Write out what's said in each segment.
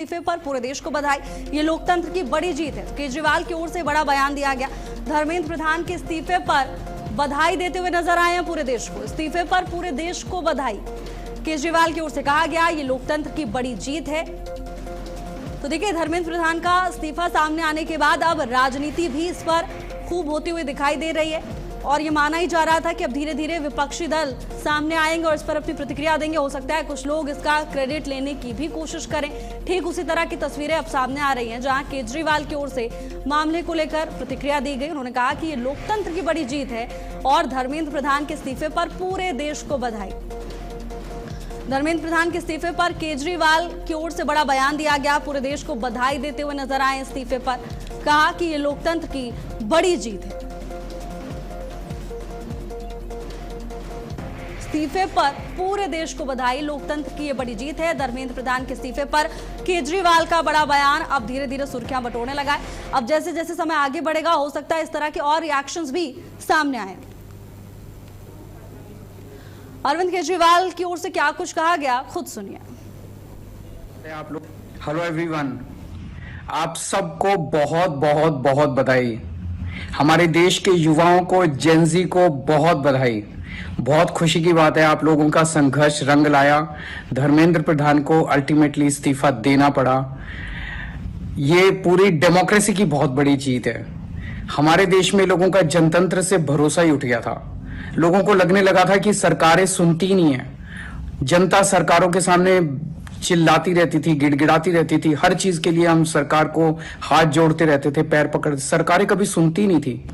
इस्तीफे पर पूरे देश को बधाई। ये लोकतंत्र की बड़ी जीत है। केजरीवाल की ओर से बड़ा बयान दिया गया। धर्मेंद्र प्रधान के इस्तीफे पर बधाई देते हुए नजर आए हैं पूरे देश को। इस्तीफे पर पूरे देश को बधाई। केजरीवाल की ओर से कहा गया ये लोकतंत्र की बड़ी जीत है। तो देखिए, धर्मेंद्र प्रधान का इस्तीफा सामने आने के बाद अब राजनीति भी इस पर खूब होती हुई दिखाई दे रही है और ये माना ही जा रहा था कि अब धीरे धीरे विपक्षी दल सामने आएंगे और इस पर अपनी प्रतिक्रिया देंगे। हो सकता है कुछ लोग इसका क्रेडिट लेने की भी कोशिश करें। ठीक उसी तरह की तस्वीरें अब सामने आ रही हैं जहां केजरीवाल की ओर से मामले को लेकर प्रतिक्रिया दी गई। उन्होंने कहा कि ये लोकतंत्र की बड़ी जीत है और धर्मेंद्र प्रधान के इस्तीफे पर पूरे देश को बधाई। धर्मेंद्र प्रधान के इस्तीफे पर केजरीवाल की ओर से बड़ा बयान दिया गया। पूरे देश को बधाई देते हुए नजर आए इस्तीफे पर। कहा कि ये लोकतंत्र की बड़ी जीत है। इस्तीफे पर पूरे देश को बधाई। लोकतंत्र की ये बड़ी जीत है। धर्मेंद्र प्रधान के इस्तीफे पर केजरीवाल का बड़ा बयान अब धीरे धीरे सुर्खियां बटोरने लगा है। अब जैसे जैसे समय आगे बढ़ेगा हो सकता है इस तरह के और रिएक्शंस भी सामने आए। अरविंद केजरीवाल की ओर से क्या कुछ कहा गया, खुद सुनिए। आप लोग, हेलो एवरीवन, आप सबको बहुत बहुत बहुत बधाई। हमारे देश के युवाओं को, जेनजी को बहुत बधाई। बहुत खुशी की बात है, आप लोगों का संघर्ष रंग लाया। धर्मेंद्र प्रधान को अल्टीमेटली इस्तीफा देना पड़ा। ये पूरी डेमोक्रेसी की बहुत बड़ी जीत है। हमारे देश में लोगों का जनतंत्र से भरोसा ही उठ गया था। लोगों को लगने लगा था कि सरकारें सुनती नहीं है। जनता सरकारों के सामने चिल्लाती रहती थी, गिड़गिड़ाती रहती थी। हर चीज के लिए हम सरकार को हाथ जोड़ते रहते थे, पैर पकड़। सरकारें कभी सुनती नहीं थी।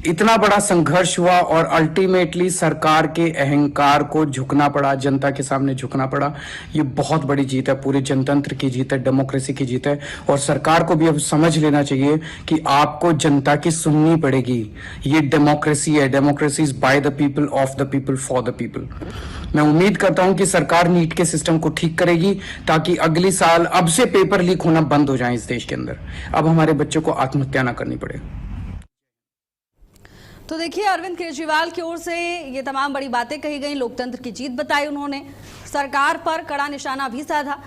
इतना बड़ा संघर्ष हुआ और अल्टीमेटली सरकार के अहंकार को झुकना पड़ा, जनता के सामने झुकना पड़ा। ये बहुत बड़ी जीत है, पूरे जनतंत्र की जीत है, डेमोक्रेसी की जीत है। और सरकार को भी अब समझ लेना चाहिए कि आपको जनता की सुननी पड़ेगी। ये डेमोक्रेसी है। Democracy is by the people, of the people, for the people. मैं उम्मीद करता हूं कि सरकार नीट के सिस्टम को ठीक करेगी ताकि अगली साल अब से पेपर लीक होना बंद हो जाए इस देश के अंदर। अब हमारे बच्चों को आत्महत्या ना करनी पड़े। तो देखिए, अरविंद केजरीवाल की ओर से ये तमाम बड़ी बातें कही गई। लोकतंत्र की जीत बताई उन्होंने। सरकार पर कड़ा निशाना भी साधा।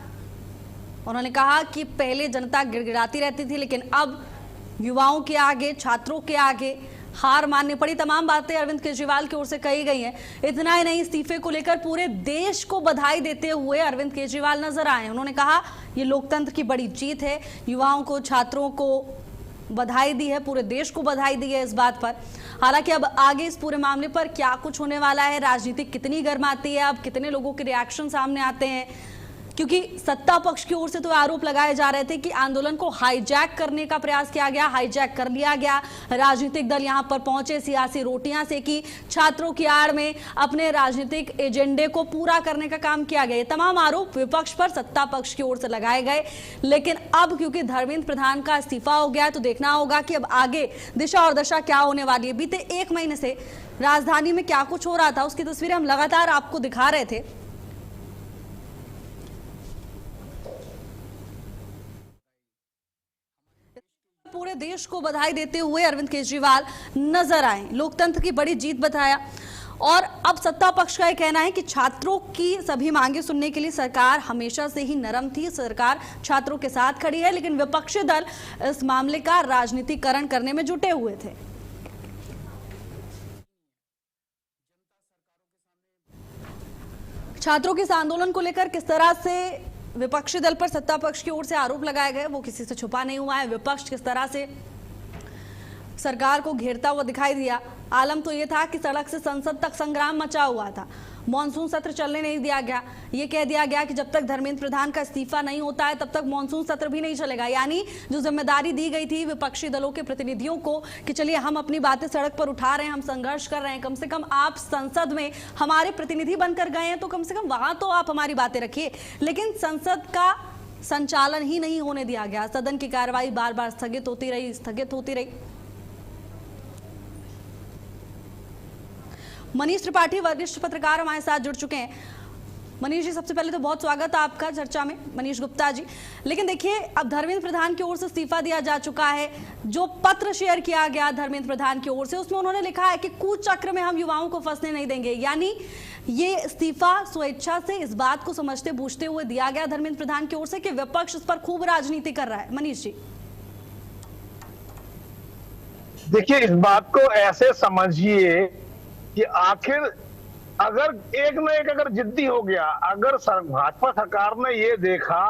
उन्होंने कहा कि पहले जनता गिड़गिड़ाती रहती थी लेकिन अब युवाओं के आगे, छात्रों के आगे हार माननी पड़ी। तमाम बातें अरविंद केजरीवाल की ओर से कही गई हैं। इतना ही नहीं, इस्तीफे को लेकर पूरे देश को बधाई देते हुए अरविंद केजरीवाल नजर आए। उन्होंने कहा ये लोकतंत्र की बड़ी जीत है। युवाओं को, छात्रों को बधाई दी है, पूरे देश को बधाई दी है इस बात पर। हालांकि अब आगे इस पूरे मामले पर क्या कुछ होने वाला है, राजनीति कितनी गर्माती है, अब कितने लोगों के रिएक्शन सामने आते हैं, क्योंकि सत्ता पक्ष की ओर से तो आरोप लगाए जा रहे थे कि आंदोलन को हाईजैक करने का प्रयास किया गया, हाईजैक कर लिया गया। राजनीतिक दल यहां पर पहुंचे, सियासी रोटियां सेकी, छात्रों की आड़ में अपने राजनीतिक एजेंडे को पूरा करने का काम किया गया। ये तमाम आरोप विपक्ष पर सत्ता पक्ष की ओर से लगाए गए। लेकिन अब क्योंकि धर्मेंद्र प्रधान का इस्तीफा हो गया है तो देखना होगा कि अब आगे दिशा और दशा क्या होने वाली है। बीते एक महीने से राजधानी में क्या कुछ हो रहा था उसकी तस्वीरें हम लगातार आपको दिखा रहे थे। पूरे देश को बधाई देते हुए अरविंद केजरीवाल नजर आए। लोकतंत्र की बड़ी जीत बताया। और अब सत्ता पक्ष का यह कहना है कि छात्रों की सभी मांगे सुनने के लिए सरकार हमेशा से ही नरम थी। सरकार छात्रों के साथ खड़ी है, लेकिन विपक्षी दल इस मामले का राजनीतिकरण करने में जुटे हुए थे। छात्रों के इस आंदोलन को लेकर किस तरह से विपक्षी दल पर सत्ता पक्ष की ओर से आरोप लगाए गए वो किसी से छुपा नहीं हुआ है। विपक्ष किस तरह से सरकार को घेरता हुआ दिखाई दिया। आलम तो ये था कि सड़क से संसद तक संग्राम मचा हुआ था। मॉनसून सत्र चलने नहीं दिया गया। ये कह दिया गया कि जब तक धर्मेंद्र प्रधान का इस्तीफा नहीं होता है तब तक मॉनसून सत्र भी नहीं चलेगा। यानी जो जिम्मेदारी दी गई थी विपक्षी दलों के प्रतिनिधियों को कि चलिए हम अपनी बातें सड़क पर उठा रहे हैं, हम संघर्ष कर रहे हैं, कम से कम आप संसद में हमारे प्रतिनिधि बनकर गए हैं तो कम से कम वहां तो आप हमारी बातें रखिए। लेकिन संसद का संचालन ही नहीं होने दिया गया। सदन की कार्रवाई बार बार स्थगित होती रही। मनीष त्रिपाठी वरिष्ठ पत्रकार हमारे साथ जुड़ चुके हैं। मनीष जी, सबसे पहले तो बहुत स्वागत है आपका चर्चा में, मनीष गुप्ता जी। लेकिन देखिए, अब धर्मेंद्र प्रधान की ओर से इस्तीफा दिया जा चुका है। जो पत्र शेयर किया गया धर्मेंद्र प्रधान की ओर से उसमें उन्होंने लिखा है कि कूचक्र में हम युवाओं को फंसने नहीं देंगे। यानी ये इस्तीफा स्वेच्छा से इस बात को समझते बूझते हुए दिया गया धर्मेंद्र प्रधान की ओर से कि विपक्ष इस पर खूब राजनीति कर रहा है? मनीष जी, देखिए, इस बात को ऐसे समझिए कि आखिर अगर एक न एक अगर जिद्दी हो गया, अगर भाजपा सरकार ने ये देखा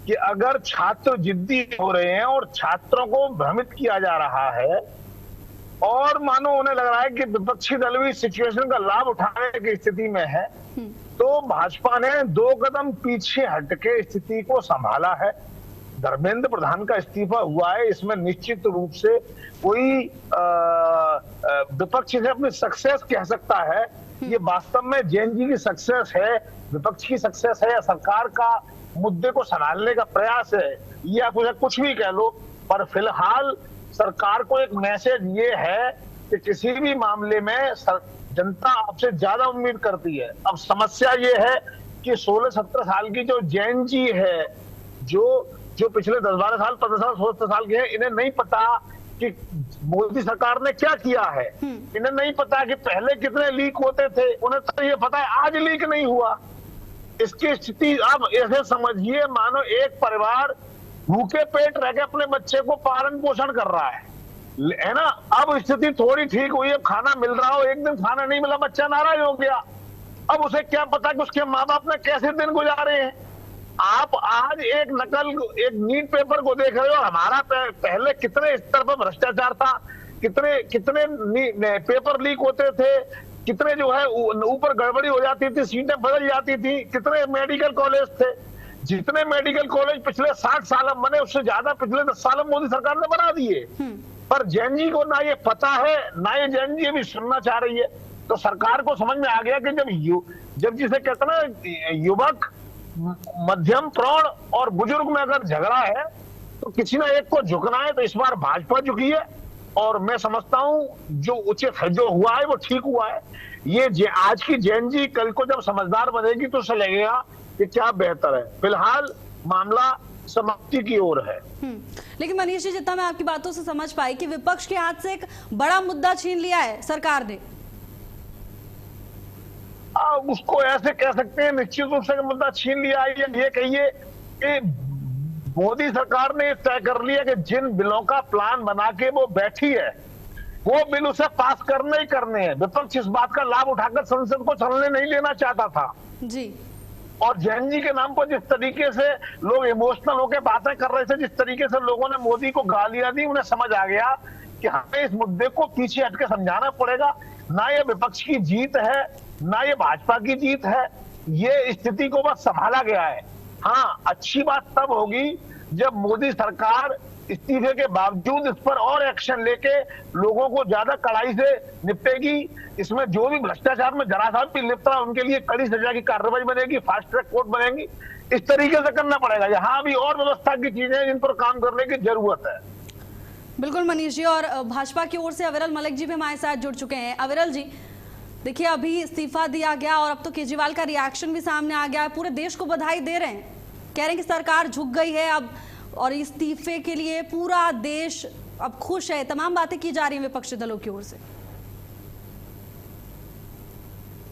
कि अगर छात्र जिद्दी हो रहे हैं और छात्रों को भ्रमित किया जा रहा है और मानो उन्हें लग रहा है कि विपक्षी दल भी सिचुएशन का लाभ उठाने की स्थिति में है, तो भाजपा ने 2 कदम पीछे हटके स्थिति को संभाला है। धर्मेंद्र प्रधान का इस्तीफा हुआ है, इसमें निश्चित रूप से कोई विपक्ष से अपनी सक्सेस कह सकता है। ये वास्तव में जैन जी की सक्सेस है, विपक्ष की सक्सेस है, या सरकार का मुद्दे को संभालने का प्रयास है, या कुछ भी कह लो, पर फिलहाल सरकार को एक मैसेज ये है कि किसी भी मामले में जनता आपसे ज्यादा उम्मीद करती है। अब समस्या ये है कि 16-17 साल की जो जैन जी है, जो पिछले 10-12 साल, 15 साल, 16 साल के हैं, इन्हें नहीं पता कि मोदी सरकार ने क्या किया है। इन्हें नहीं पता कि पहले कितने लीक होते थे, उन्हें तो ये पता है आज लीक नहीं हुआ। इसकी स्थिति अब ऐसे समझिए मानो एक परिवार भूखे पेट रह के अपने बच्चे को पालन पोषण कर रहा है ना। अब स्थिति थोड़ी ठीक हुई, अब खाना मिल रहा हो, एक दिन खाना नहीं मिला, बच्चा नाराज हो गया। अब उसे क्या पता कि उसके माँ बाप ने कैसे दिन गुजारे हैं। आप आज एक नीट पेपर को देख रहे हो, हमारा पहले कितने स्तर पर भ्रष्टाचार था, कितने पेपर लीक होते थे, कितने जो है ऊपर गड़बड़ी हो जाती थी, सीटें बदल जाती थी, कितने मेडिकल कॉलेज थे। जितने मेडिकल कॉलेज पिछले 60 साल में बने, उससे ज्यादा पिछले 10 साल में मोदी सरकार ने बना दिए। पर जैन जी को ना ये पता है, ना ये जैन जी भी सुनना चाह रही है। तो सरकार को समझ में आ गया कि जब जिसे कहते ना युवक, मध्यम, प्रौढ़ और बुजुर्ग में अगर झगड़ा है तो किसी ना एक को झुकना है। तो इस बार भाजपा झुकी है और मैं समझता हूं जो उचित है, जो हुआ है वो ठीक हुआ है। ये आज की जैन जी कल को जब समझदार बनेगी तो उसे लगेगा कि क्या बेहतर है। फिलहाल मामला समाप्ति की ओर है। लेकिन मनीष जी, जितना मैं आपकी बातों से समझ पाई कि विपक्ष के हाथ से एक बड़ा मुद्दा छीन लिया है सरकार ने। उसको ऐसे कह सकते हैं, निश्चित रूप से मुद्दा छीन लिया है। ये कहिए कि मोदी सरकार ने तय कर लिया कि जिन बिलों का प्लान बना के वो बैठी है, वो बिल उसे पास करने ही करने हैं। विपक्ष इस बात का लाभ उठाकर संसद को चलने नहीं लेना चाहता था जी। और जैन जी के नाम पर जिस तरीके से लोग इमोशनल होकर बातें कर रहे थे, जिस तरीके से लोगों ने मोदी को गालियां दी, उन्हें समझ आ गया कि हमें इस मुद्दे को पीछे हटके समझाना पड़ेगा। ना ये विपक्ष की जीत है, ना ये भाजपा की जीत है, ये स्थिति को बस संभाला गया है। हाँ, अच्छी बात तब होगी जब मोदी सरकार इस्तीफे के बावजूद इस पर और एक्शन लेके लोगों को ज्यादा कड़ाई से निपटेगी। इसमें जो भी भ्रष्टाचार में जरा सा भी लिप्त रहा, उनके लिए कड़ी सजा की कार्रवाई बनेगी, फास्ट ट्रैक कोर्ट बनेगी। इस तरीके से करना पड़ेगा। यहाँ भी और व्यवस्था की चीजें हैं जिन पर काम करने की जरूरत है। बिल्कुल मनीष जी, और भाजपा की ओर से अविरल मलिक जी भी हमारे साथ जुड़ चुके हैं। अविरल जी, देखिए अभी इस्तीफा दिया गया और अब तो केजरीवाल का रिएक्शन भी सामने आ गया है। पूरे देश को बधाई दे रहे हैं, कह रहे हैं कि सरकार झुक गई है अब और इस्तीफे के लिए पूरा देश अब खुश है। तमाम बातें की जा रही हैं विपक्षी दलों की ओर से।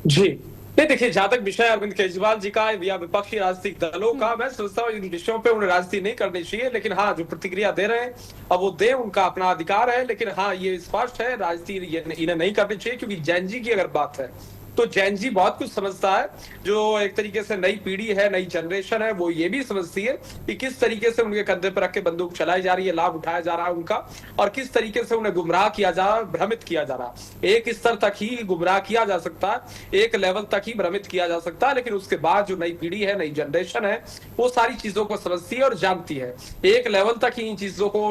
जी नहीं, देखिए जहां तक विषय अरविंद केजरीवाल जी का या विपक्षी राजनीतिक दलों का, मैं समझता हूँ इन विषयों पे उन्हें राजनीति नहीं करनी चाहिए। लेकिन हाँ, जो प्रतिक्रिया दे रहे हैं अब वो दे, उनका अपना अधिकार है। लेकिन हाँ, ये स्पष्ट है राजनीति इन्हें नहीं करनी चाहिए, क्योंकि जैन जी की अगर बात है तो जैन जी बहुत कुछ समझता है। जो एक तरीके से नई पीढ़ी है, नई जनरेशन है, वो ये भी समझती है कि किस तरीके से उनके कंधे पर रख के बंदूक चलाई जा रही है, लाभ उठाया जा रहा है उनका, और किस तरीके से उन्हें गुमराह किया जा रहा है, भ्रमित किया जा रहा है। एक स्तर तक ही गुमराह किया जा सकता है, एक लेवल तक ही भ्रमित किया जा सकता है, लेकिन उसके बाद जो नई पीढ़ी है, नई जनरेशन है, वो सारी चीजों को समझती है और जानती है। एक लेवल तक ही इन चीजों को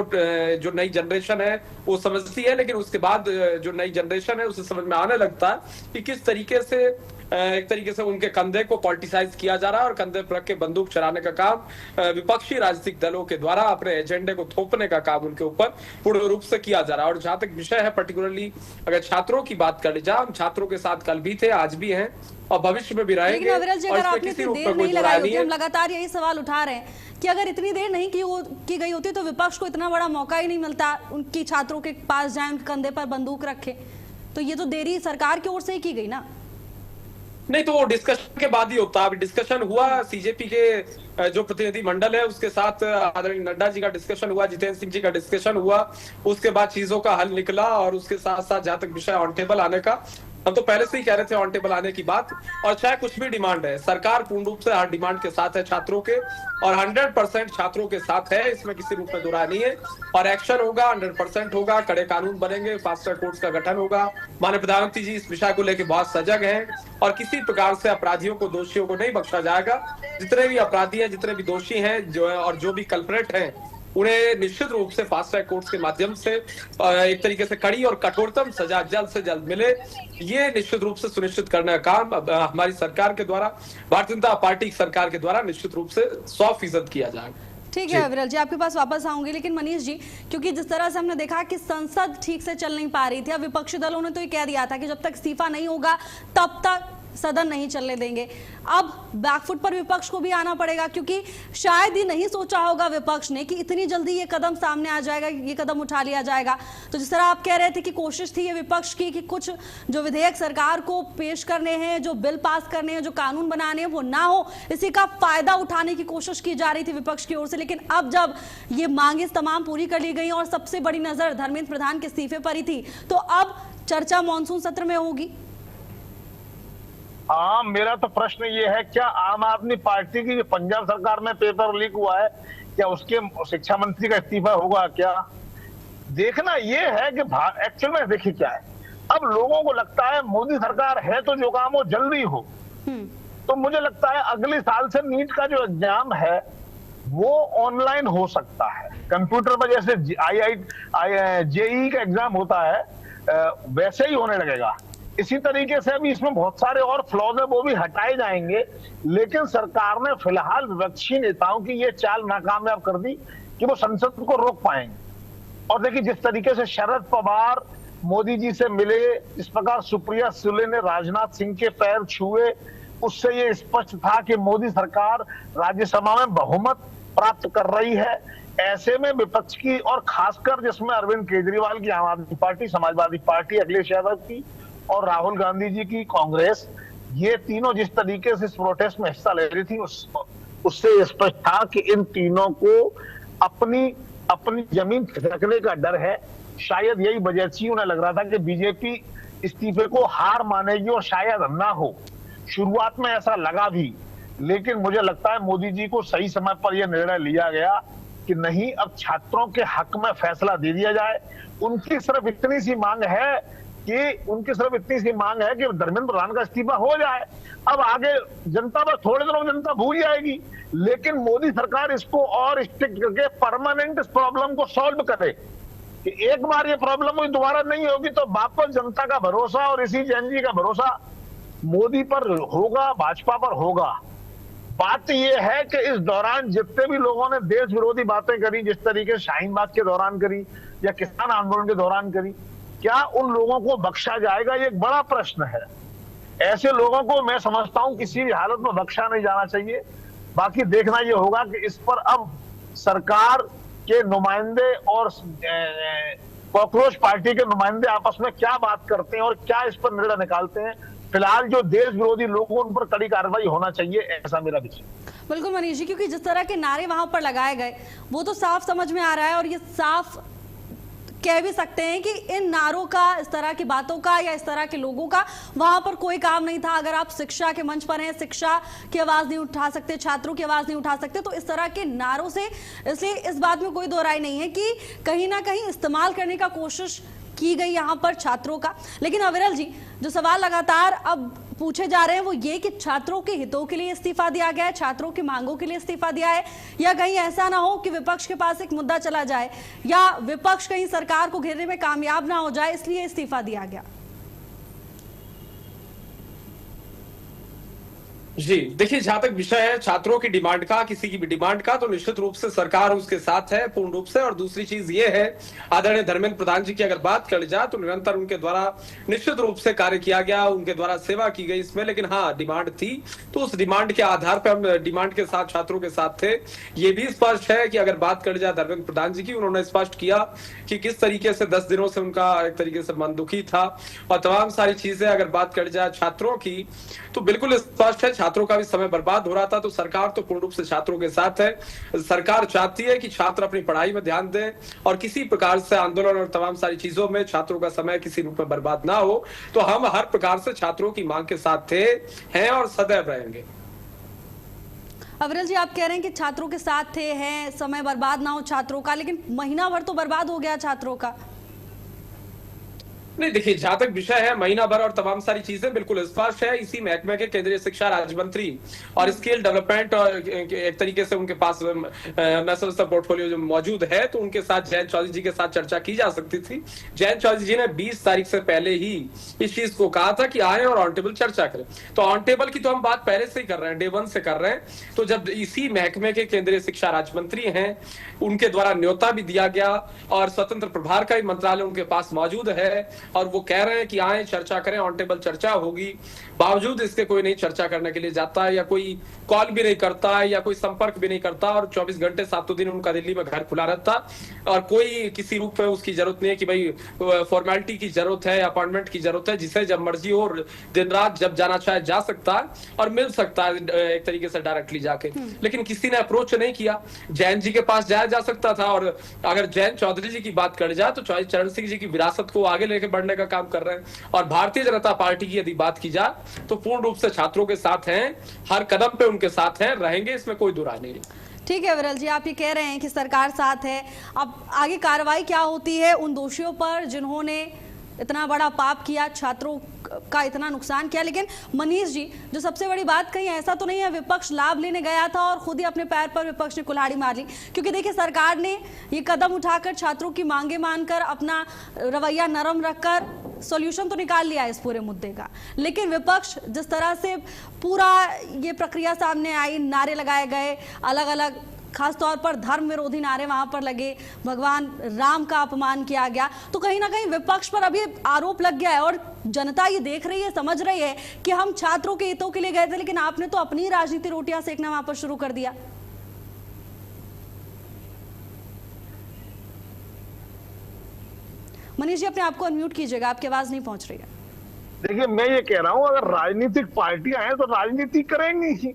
जो नई जनरेशन है वो समझती है, लेकिन उसके बाद जो नई जनरेशन है उसे समझ में आने लगता है कि किस तरीके से एक तरीके से उनके कंधे को पॉलिटिसाइज किया जा रहा है और कंधे पर रख के बंदूक चलाने का काम विपक्षी राजनीतिक दलों के द्वारा अपने एजेंडे को थोपने का काम उनके ऊपर पूर्ण रूप से किया जा रहा है। और जहां तक विषय है, पर्टिकुलरली अगर छात्रों की बात कर ली जाए, हम छात्रों के साथ कल भी थे, आज भी हैं और भविष्य में भी रहेंगे। लेकिन अविरल जी, अगर आपने इतनी देर नहीं लगाई होती, हम लगातार यही सवाल उठा रहे हैं कि अगर इतनी देर नहीं की गई होती तो विपक्ष को इतना बड़ा मौका ही नहीं मिलता उनकी छात्रों के पास जाए, उनके कंधे पर बंदूक रखे। तो ये तो देरी सरकार की ओर से ही की गई ना। नहीं तो वो डिस्कशन के बाद ही होता है। अभी डिस्कशन हुआ सीजेपी के जो प्रतिनिधि मंडल है उसके साथ, आदरणीय नड्डा जी का डिस्कशन हुआ, जितेंद्र सिंह जी का डिस्कशन हुआ, उसके बाद चीजों का हल निकला। और उसके साथ साथ जहां तक विषय ऑन टेबल आने का, हम तो पहले से ही कह रहे थे ऑन टेबल आने की बात। और चाहे कुछ भी डिमांड है, सरकार पूर्ण रूप से हर डिमांड के साथ है छात्रों के, और 100% छात्रों के साथ है, इसमें किसी रूप में दुराय नहीं है। और एक्शन होगा, 100% होगा, कड़े कानून बनेंगे, फास्ट ट्रैक कोर्ट्स का गठन होगा। माननीय प्रधानमंत्री जी इस विषय को लेकर बहुत सजग हैं, और किसी प्रकार से अपराधियों को, दोषियों को नहीं बख्शा जाएगा। जितने भी अपराधी हैं, जितने भी दोषी हैं, जो भी कल्प्रेट हैं, उन्हें निश्चित रूप से फास्ट ट्रैक कोर्ट्स के माध्यम से एक तरीके से कड़ी और कठोरतम सजा जल्द से जल्द मिले, ये निश्चित रूप से सुनिश्चित करने का काम हमारी सरकार के द्वारा, भारतीय जनता पार्टी सरकार के द्वारा निश्चित रूप से 100% किया जाएगा। ठीक है विरल जी, आपके पास वापस आऊंगी, लेकिन मनीष जी, क्योंकि जिस तरह से हमने देखा कि संसद ठीक से चल नहीं पा रही थी, अब विपक्षी दलों ने तो ये कह दिया था कि जब तक इस्तीफा नहीं होगा तब तक सदन नहीं चलने देंगे। अब बैकफुट पर विपक्ष को भी आना पड़ेगा, क्योंकि शायद ही नहीं सोचा होगा विपक्ष ने कि इतनी जल्दी ये कदम सामने आ जाएगा, ये कदम उठा लिया जाएगा। तो जिस तरह आप कह रहे थे कि कोशिश थी ये विपक्ष की कि कुछ जो विधेयक सरकार को पेश करने हैं, जो बिल पास करने हैं, जो कानून बनाने हैं, वो ना हो, इसी का फायदा उठाने की कोशिश की जा रही थी विपक्ष की ओर से। लेकिन अब जब ये मांगे तमाम पूरी कर ली गई और सबसे बड़ी नजर धर्मेंद्र प्रधान के इस्तीफे पर ही थी, तो अब चर्चा मानसून सत्र में होगी। हाँ, मेरा तो प्रश्न ये है, क्या आम आदमी पार्टी की जो पंजाब सरकार में पेपर लीक हुआ है, क्या उसके शिक्षा मंत्री का इस्तीफा होगा? क्या देखना ये है कि एक्चुअल में देखिए क्या है, अब लोगों को लगता है मोदी सरकार है तो जो काम हो जल्दी हो। तो मुझे लगता है अगले साल से नीट का जो एग्जाम है वो ऑनलाइन हो सकता है, कंप्यूटर पर जैसे जेईई का एग्जाम होता है वैसे ही होने लगेगा। इसी तरीके से अभी इसमें बहुत सारे और फ्लॉज है, वो भी हटाए जाएंगे। लेकिन सरकार ने फिलहाल विपक्षी नेताओं की ये चाल नाकामयाब कर दी कि वो संसद को रोक पाएंगे। और देखिए जिस तरीके से शरद पवार मोदी जी से मिले, इस प्रकार सुप्रिया सुले ने राजनाथ सिंह के पैर छुए, उससे ये स्पष्ट था कि मोदी सरकार राज्यसभा में बहुमत प्राप्त कर रही है। ऐसे में विपक्ष की, और खासकर जिसमें अरविंद केजरीवाल की आम आदमी पार्टी, समाजवादी पार्टी अखिलेश यादव की और राहुल गांधी जी की कांग्रेस, ये तीनों जिस तरीके से इस प्रोटेस्ट में हिस्सा ले रही थी, उससे स्पष्ट था कि इन तीनों को अपनी जमीन खिसकने का डर है। शायद यही वजह थी, उन्हें लग रहा था कि बीजेपी इस्तीफे को हार मानेगी और शायद ना हो। शुरुआत में ऐसा लगा भी, लेकिन मुझे लगता है मोदी जी को सही समय पर यह निर्णय लिया गया कि नहीं, अब छात्रों के हक में फैसला दे दिया जाए। उनकी सिर्फ इतनी सी मांग है कि धर्मेंद्र प्रधान का इस्तीफा हो जाए। अब आगे जनता पर थोड़े दिनों में जनता भूल जाएगी, लेकिन मोदी सरकार इसको और स्ट्रिक्ट करके परमानेंट इस प्रॉब्लम को सॉल्व करे कि एक बार ये प्रॉब्लम हुई दोबारा नहीं होगी। तो वापस जनता का भरोसा और इसी जैन जी का भरोसा मोदी पर होगा, भाजपा पर होगा। बात यह है कि इस दौरान जितने भी लोगों ने देश विरोधी बातें करी, जिस तरीके से शाहीन बाग के दौरान करी या किसान आंदोलन के दौरान करी, क्या उन लोगों को बख्शा जाएगा? ये एक बड़ा प्रश्न है। ऐसे लोगों को मैं समझता हूं किसी भी हालत में बख्शा नहीं जाना चाहिए। बाकी देखना ये होगा कि इस पर अब सरकार के नुमाइंदे और कॉकरोच पार्टी के नुमाइंदे आपस में क्या बात करते हैं और क्या इस पर निर्णय निकालते हैं। फिलहाल जो देश विरोधी लोगों उन पर कड़ी कार्रवाई होना चाहिए, ऐसा मेरा विचार। बिल्कुल मनीष जी, क्योंकि जिस तरह के नारे वहां पर लगाए गए वो तो साफ समझ में आ रहा है, और ये साफ कह भी सकते हैं कि इन नारों का, इस तरह की बातों का या इस तरह के लोगों का वहां पर कोई काम नहीं था। अगर आप शिक्षा के मंच पर हैं, शिक्षा की आवाज नहीं उठा सकते, छात्रों की आवाज नहीं उठा सकते, तो इस तरह के नारों से, इसलिए इस बात में कोई दो राय नहीं है कि कहीं ना कहीं इस्तेमाल करने का कोशिश की गई यहां पर छात्रों का। लेकिन अविरल जी, जो सवाल लगातार अब पूछे जा रहे हैं वो ये कि छात्रों के हितों के लिए इस्तीफा दिया गया है, छात्रों की मांगों के लिए इस्तीफा दिया है, या कहीं ऐसा ना हो कि विपक्ष के पास एक मुद्दा चला जाए या विपक्ष कहीं सरकार को घेरने में कामयाब ना हो जाए, इसलिए इस्तीफा दिया गया। जी देखिए, जहां तक विषय है छात्रों की डिमांड का, किसी की भी डिमांड का, तो निश्चित रूप से सरकार उसके साथ है पूर्ण रूप से। और दूसरी चीज ये है, आदरणीय धर्मेंद्र प्रधान जी की अगर बात कर जाए तो निरंतर उनके द्वारा निश्चित रूप से कार्य किया गया, उनके द्वारा सेवा की गई इसमें। लेकिन हाँ, डिमांड थी तो उस डिमांड के आधार पर हम डिमांड के साथ छात्रों के साथ थे। ये भी स्पष्ट है कि अगर बात कर जाए धर्मेंद्र प्रधान जी की, उन्होंने स्पष्ट किया कि किस तरीके से 10 दिनों से उनका एक तरीके से मन दुखी था और तमाम सारी चीजें। अगर बात कर जाए छात्रों की तो बिल्कुल स्पष्ट है, छात्रों का भी समय बर्बाद हो रहा था। तो सरकार तो पूर्ण रूप से छात्रों के साथ है। सरकार चाहती है कि छात्र अपनी पढ़ाई में ध्यान दें और किसी प्रकार से आंदोलन और तमाम सारी चीजों में छात्रों का समय किसी रूप में बर्बाद ना हो। तो हम हर प्रकार से छात्रों की मांग के साथ थे, हैं और सदैव रहेंगे। अविरल जी, आप कह रहे हैं कि छात्रों के साथ थे, हैं, समय बर्बाद ना हो छात्रों का, लेकिन महीना भर तो बर्बाद हो गया छात्रों का। नहीं देखिए, जहां तक विषय है महीना भर और तमाम सारी चीजें बिल्कुल स्पष्ट है। इसी महकमे के केंद्रीय शिक्षा राज्य मंत्री और स्किल डेवलपमेंट और एक तरीके से उनके पास मैं समझता पोर्टफोलियो जो मौजूद है, तो उनके साथ जयंत चौधरी जी के साथ चर्चा की जा सकती थी। जयंत चौधरी जी ने 20 तारीख से पहले ही इस चीज को कहा था कि आए और ऑन टेबल चर्चा करें। तो ऑन टेबल की तो हम बात पहले से ही कर रहे हैं, डे 1 से कर रहे हैं। तो जब इसी महकमे के केंद्रीय शिक्षा राज्य मंत्री हैं, उनके द्वारा न्योता भी दिया गया और स्वतंत्र प्रभार का भी मंत्रालय उनके पास मौजूद है और वो कह रहे हैं कि आए चर्चा करें, ऑन टेबल चर्चा होगी। बावजूद इसके कोई नहीं चर्चा करने के लिए जाता है या कोई कॉल भी नहीं करता है या कोई संपर्क भी नहीं करता। और 24 घंटे 7 दिन उनका दिल्ली में घर खुला रहता और कोई किसी रूप में उसकी जरूरत नहीं है कि भाई फॉर्मेलिटी की जरूरत है, अपॉइंटमेंट की जरूरत है। जिसे जब मर्जी हो दिन रात जब जाना चाहे जा सकता है और मिल सकता है एक तरीके से डायरेक्टली जाके। लेकिन किसी ने अप्रोच नहीं किया। जयंत जी के पास जाया जा सकता था और अगर जयंत चौधरी जी की बात कर जाए तो चरण सिंह जी की विरासत को आगे लेके बढ़ने का काम कर रहे हैं। और भारतीय जनता पार्टी की यदि बात की जाए तो पूर्ण रूप से छात्रों के साथ हैं, हर कदम पे उनके साथ हैं, रहेंगे, इसमें कोई दो राय नहीं। ठीक है विरल जी, आप ये कह रहे हैं कि सरकार साथ है। अब आगे कार्रवाई क्या होती है उन दोषियों पर जिन्होंने इतना बड़ा पाप किया, छात्रों का इतना नुकसान किया? लेकिन मनीष जी, जो सबसे बड़ी बात कहीं ऐसा तो नहीं है विपक्ष लाभ लेने गया था और खुद ही अपने पैर पर विपक्ष ने कुल्हाड़ी मार ली? क्योंकि देखिए, सरकार ने ये कदम उठाकर छात्रों की मांगे मानकर अपना रवैया नरम रखकर सॉल्यूशन तो निकाल लिया है इस पूरे मुद्दे का। लेकिन विपक्ष जिस तरह से पूरा ये प्रक्रिया सामने आई, नारे लगाए गए, अलग अलग खासतौर पर धर्म विरोधी नारे वहां पर लगे, भगवान राम का अपमान किया गया, तो कहीं ना कहीं विपक्ष पर अभी आरोप लग गया है और जनता ये देख रही है, समझ रही है कि हम छात्रों के हितों के लिए गए थे, लेकिन आपने तो अपनी राजनीति रोटियां सेकना वहां पर शुरू कर दिया। मनीष जी, अपने आपको अनम्यूट कीजिएगा, आपकी आवाज नहीं पहुंच रही है। देखिए, मैं ये कह रहा हूं, अगर राजनीतिक पार्टियां हैं तो राजनीति करेंगी ही।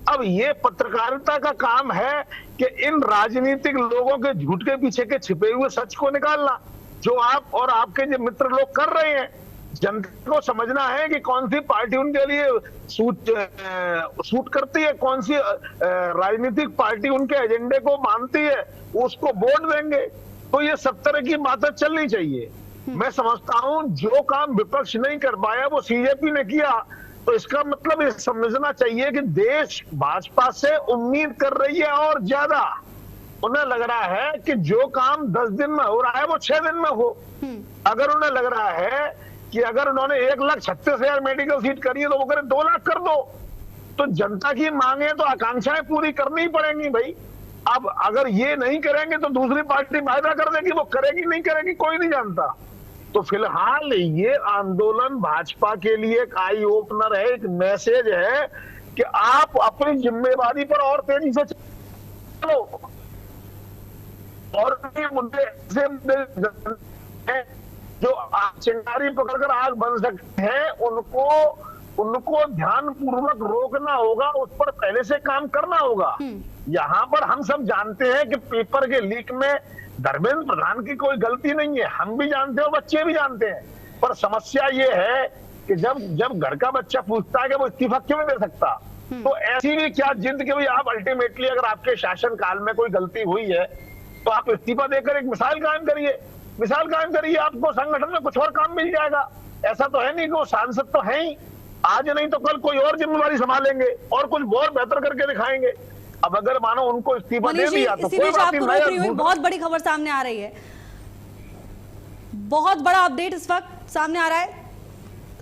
अब ये पत्रकारिता का काम है कि इन राजनीतिक लोगों के झूठ के पीछे के छिपे हुए सच को निकालना, जो आप और आपके जो मित्र लोग कर रहे हैं। जनता को समझना है कि कौन सी पार्टी उनके लिए सूट करती है, कौन सी राजनीतिक पार्टी उनके एजेंडे को मानती है, उसको वोट देंगे। तो ये सब तरह की बातें चलनी चाहिए। मैं समझता हूं जो काम विपक्ष नहीं कर पाया वो सीजेपी ने किया, तो इसका मतलब ये समझना चाहिए कि देश भाजपा से उम्मीद कर रही है और ज्यादा। उन्हें लग रहा है कि जो काम 10 दिन में हो रहा है वो 6 दिन में हो। अगर उन्हें लग रहा है कि अगर उन्होंने 1,36,000 मेडिकल सीट करी है तो वो करें 2 लाख कर दो। तो जनता की मांगे तो आकांक्षाएं पूरी करनी ही पड़ेंगी भाई। अब अगर ये नहीं करेंगे तो दूसरी पार्टी वायदा कर देगी, वो करेगी नहीं करेगी कोई नहीं जानता। तो फिलहाल ये आंदोलन भाजपा के लिए एक आई ओपनर है, एक मैसेज है कि आप अपनी जिम्मेदारी पर और तेजी से चलो। और भी मुद्दे ऐसे हैं जो चिंगारी पकड़कर आग बन सकते हैं, उनको ध्यानपूर्वक रोकना होगा, उस पर पहले से काम करना होगा। यहाँ पर हम सब जानते हैं कि पेपर के लीक में धर्मेंद्र प्रधान की कोई गलती नहीं है, हम भी जानते हैं, बच्चे भी जानते हैं। पर समस्या ये है कि जब घर का बच्चा पूछता है कि वो इस्तीफा क्यों नहीं दे सकता, तो ऐसी भी क्या जिद कि भाई आप अल्टीमेटली अगर आपके शासन काल में कोई गलती हुई है तो आप इस्तीफा देकर एक मिसाल कायम करिए, आपको संगठन में कुछ और काम मिल जाएगा। ऐसा तो है नहीं कि वो सांसद तो है ही, आज नहीं तो कल कोई और जिम्मेवारी संभालेंगे और कुछ बहुत बेहतर करके दिखाएंगे। अब अगर मानो उनको इस्तीफा दे दिया तो कोई बात नहीं। बहुत बड़ी खबर सामने आ रही है, बहुत बड़ा अपडेट इस वक्त सामने आ रहा है।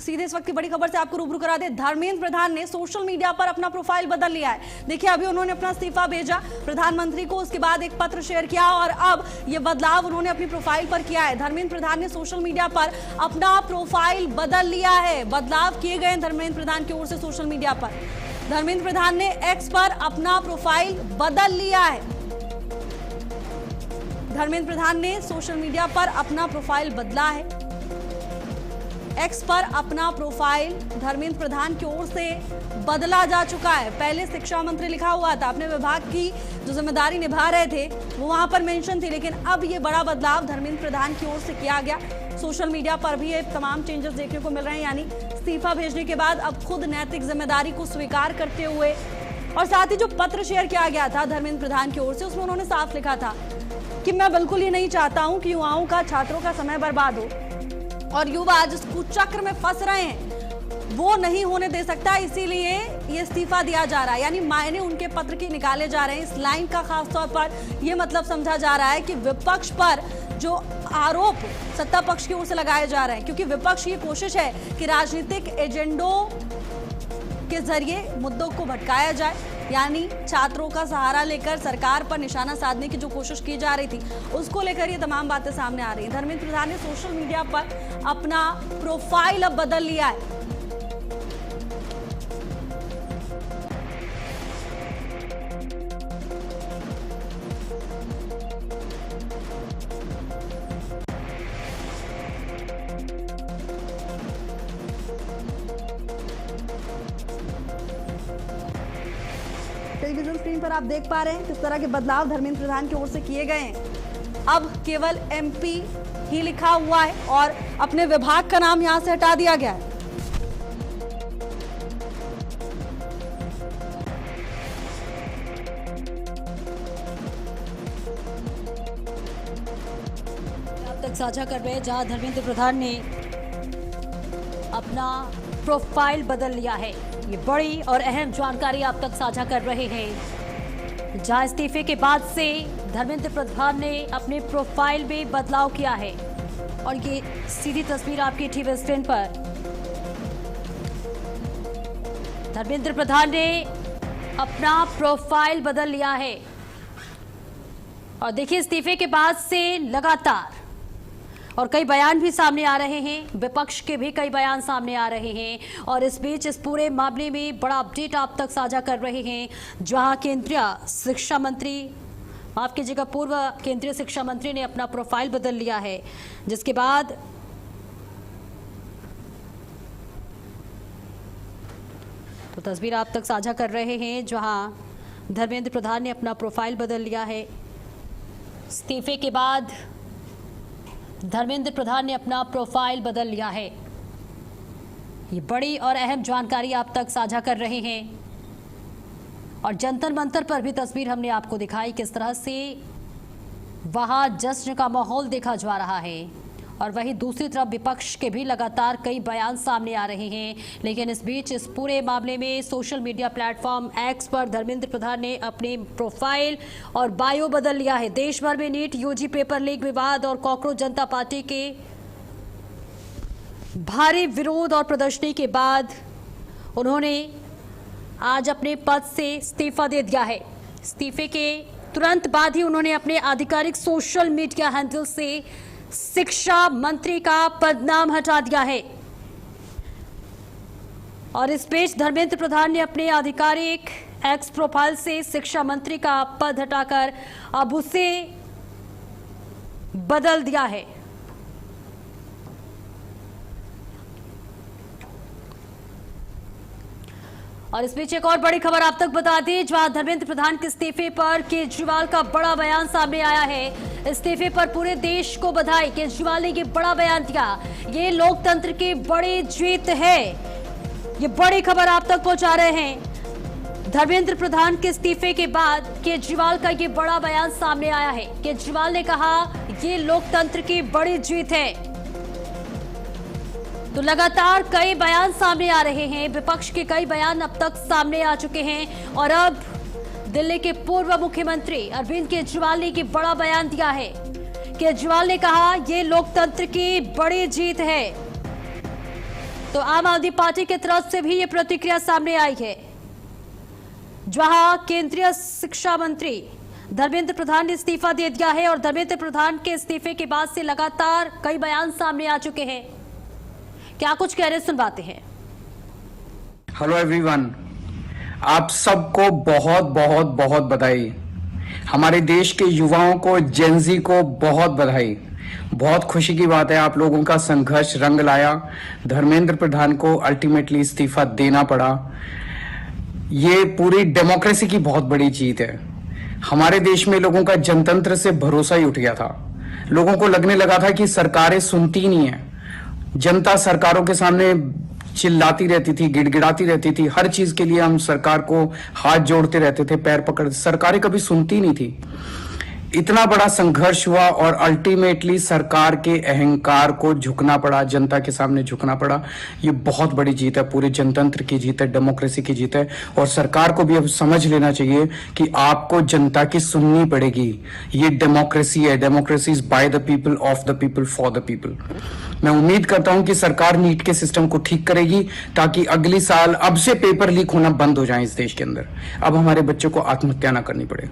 सीधे इस वक्त की बड़ी खबर से आपको रूबरू करा दे। धर्मेंद्र प्रधान ने सोशल मीडिया पर अपना प्रोफाइल बदल लिया है। देखिए, अभी उन्होंने अपना इस्तीफा भेजा प्रधानमंत्री को, उसके बाद एक पत्र शेयर किया और अब ये बदलाव उन्होंने अपनी प्रोफाइल पर किया है। धर्मेंद्र प्रधान ने सोशल मीडिया पर अपना प्रोफाइल बदल लिया है। बदलाव किए गए धर्मेंद्र प्रधान की ओर से सोशल मीडिया पर। धर्मेंद्र प्रधान ने एक्स पर अपना प्रोफाइल बदल लिया है। धर्मेंद्र प्रधान ने सोशल मीडिया पर अपना प्रोफाइल बदला है। एक्स पर अपना प्रोफाइल धर्मेंद्र प्रधान की ओर से बदला जा चुका है। पहले शिक्षा मंत्री लिखा हुआ था, अपने विभाग की जो जिम्मेदारी निभा रहे थे वो वहां पर मेंशन थी, लेकिन अब ये बड़ा बदलाव धर्मेंद्र प्रधान की ओर से किया गया। सोशल मीडिया पर भी ये तमाम चेंजेस देखने को मिल रहे हैं, यानी इस्तीफा भेजने के बाद अब खुद नैतिक जिम्मेदारी को स्वीकार करते हुए, और साथ ही जो पत्र शेयर किया गया था धर्मेंद्र प्रधान की ओर से, उसमें उन्होंने साफ लिखा था कि मैं बिल्कुल ये नहीं चाहता हूं कि युवाओं का, छात्रों का समय बर्बाद हो और युवा जिस कुचक्र में फंस रहे हैं वो नहीं होने दे सकता, इसीलिए ये इस्तीफा दिया जा रहा है। यानी मायने उनके पत्र के निकाले जा रहे हैं। इस लाइन का खासतौर पर यह मतलब समझा जा रहा है कि विपक्ष पर जो आरोप सत्ता पक्ष की ओर से लगाए जा रहे हैं, क्योंकि विपक्ष की कोशिश है कि राजनीतिक एजेंडों के जरिए मुद्दों को भटकाया जाए, यानी छात्रों का सहारा लेकर सरकार पर निशाना साधने की जो कोशिश की जा रही थी उसको लेकर ये तमाम बातें सामने आ रही हैं। धर्मेंद्र प्रधान ने सोशल मीडिया पर अपना प्रोफाइल अब बदल लिया है। टेलीविजन स्क्रीन पर आप देख पा रहे हैं किस तरह के बदलाव धर्मेंद्र प्रधान की ओर से किए गए हैं। अब केवल एमपी ही लिखा हुआ है और अपने विभाग का नाम यहां से हटा दिया गया है। अब तक साझा कर रहे हैं जहां धर्मेंद्र प्रधान ने अपना प्रोफाइल बदल लिया है। ये बड़ी और अहम जानकारी आप तक साझा कर रहे हैं, जहां इस्तीफे के बाद से धर्मेंद्र प्रधान ने अपने प्रोफाइल में बदलाव किया है। और ये सीधी तस्वीर आपकी टीवी स्क्रीन पर धर्मेंद्र प्रधान ने अपना प्रोफाइल बदल लिया है। और देखिए, इस्तीफे के बाद से लगातार और कई बयान भी सामने आ रहे हैं, विपक्ष के भी कई बयान सामने आ रहे हैं। और इस बीच इस पूरे मामले में बड़ा अपडेट आप तक साझा कर रहे हैं, जहां केंद्रीय शिक्षा मंत्री, माफ कीजिएगा, पूर्व केंद्रीय शिक्षा मंत्री ने अपना प्रोफाइल बदल लिया है, जिसके बाद तो तस्वीर आप तक साझा कर रहे हैं जहां धर्मेंद्र प्रधान ने अपना प्रोफाइल बदल लिया है। इस्तीफे के बाद धर्मेंद्र प्रधान ने अपना प्रोफाइल बदल लिया है। ये बड़ी और अहम जानकारी आप तक साझा कर रहे हैं। और जंतर मंतर पर भी तस्वीर हमने आपको दिखाई, किस तरह से वहां जश्न का माहौल देखा जा रहा है। और वहीं दूसरी तरफ विपक्ष के भी लगातार कई बयान सामने आ रहे हैं। लेकिन इस बीच इस पूरे मामले में सोशल मीडिया प्लेटफॉर्म एक्स पर धर्मेंद्र प्रधान ने अपने प्रोफाइल और बायो बदल लिया है। देश भर में नीट यूजी पेपर लीक विवाद और कॉकरोच जनता पार्टी के भारी विरोध और प्रदर्शनी के बाद उन्होंने आज अपने पद से इस्तीफा दे दिया है। इस्तीफे के तुरंत बाद ही उन्होंने अपने आधिकारिक सोशल मीडिया हैंडल से शिक्षा मंत्री का पदनाम हटा दिया है। और इस बीच धर्मेंद्र प्रधान ने अपने आधिकारिक एक्स प्रोफाइल से शिक्षा मंत्री का पद हटाकर अब उसे बदल दिया है। और इस बीच एक और बड़ी खबर आप तक बता दें, जहां धर्मेंद्र प्रधान के इस्तीफे पर केजरीवाल का बड़ा बयान सामने आया है। इस्तीफे पर पूरे देश को बधाई, केजरीवाल ने ये बड़ा बयान दिया। ये लोकतंत्र की बड़ी जीत है, ये बड़ी खबर आप तक पहुंचा रहे हैं। धर्मेंद्र प्रधान के इस्तीफे के बाद केजरीवाल का ये बड़ा बयान सामने आया है। केजरीवाल ने कहा ये लोकतंत्र की बड़ी जीत है। तो लगातार कई बयान सामने आ रहे हैं, विपक्ष के कई बयान अब तक सामने आ चुके हैं। और अब दिल्ली के पूर्व मुख्यमंत्री अरविंद केजरीवाल ने एक बड़ा बयान दिया है। केजरीवाल ने कहा ये लोकतंत्र की बड़ी जीत है। तो आम आदमी पार्टी की तरफ से भी ये प्रतिक्रिया सामने आई है, जहां केंद्रीय शिक्षा मंत्री धर्मेंद्र प्रधान ने इस्तीफा दे दिया है और धर्मेंद्र प्रधान के इस्तीफे के बाद से लगातार कई बयान सामने आ चुके हैं। क्या कुछ कह रहे सुनवाते हैं। हेलो एवरीवन, आप सबको बहुत बहुत बहुत बधाई। हमारे देश के युवाओं को, जेनजी को बहुत बधाई। बहुत खुशी की बात है, आप लोगों का संघर्ष रंग लाया। धर्मेंद्र प्रधान को अल्टीमेटली इस्तीफा देना पड़ा। ये पूरी डेमोक्रेसी की बहुत बड़ी जीत है। हमारे देश में लोगों का जनतंत्र से भरोसा ही उठ गया था। लोगों को लगने लगा था कि सरकारें सुनती नहीं है। जनता सरकारों के सामने चिल्लाती रहती थी, गिड़गिड़ाती रहती थी। हर चीज के लिए हम सरकार को हाथ जोड़ते रहते थे, पैर पकड़। सरकारें कभी सुनती नहीं थी। इतना बड़ा संघर्ष हुआ और अल्टीमेटली सरकार के अहंकार को झुकना पड़ा, जनता के सामने झुकना पड़ा। ये बहुत बड़ी जीत है, पूरे जनतंत्र की जीत है, डेमोक्रेसी की जीत है। और सरकार को भी अब समझ लेना चाहिए कि आपको जनता की सुननी पड़ेगी। ये डेमोक्रेसी है, democracy is by the people, of the people, for the people. मैं उम्मीद करता हूं कि सरकार नीट के सिस्टम को ठीक करेगी ताकि अगली साल अब से पेपर लीक होना बंद हो जाए इस देश के अंदर। अब हमारे बच्चों को आत्महत्या ना करनी पड़े।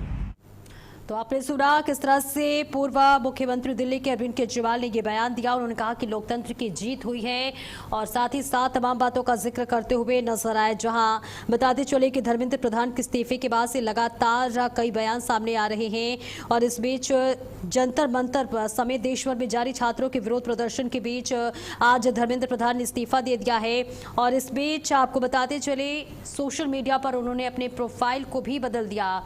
तो आपने सुना किस तरह से पूर्व मुख्यमंत्री दिल्ली के अरविंद केजरीवाल ने ये बयान दिया। उन्होंने कहा कि लोकतंत्र की जीत हुई है और साथ ही साथ तमाम बातों का जिक्र करते हुए नजर आए। जहां बताते चले कि धर्मेंद्र प्रधान के इस्तीफे के बाद से लगातार कई बयान सामने आ रहे हैं और इस बीच जंतर मंतर समेत देश भर में जारी छात्रों के विरोध प्रदर्शन के बीच आज धर्मेंद्र प्रधान ने इस्तीफा दे दिया है। और इस बीच आपको बताते चले सोशल मीडिया पर उन्होंने अपने प्रोफाइल को भी बदल दिया।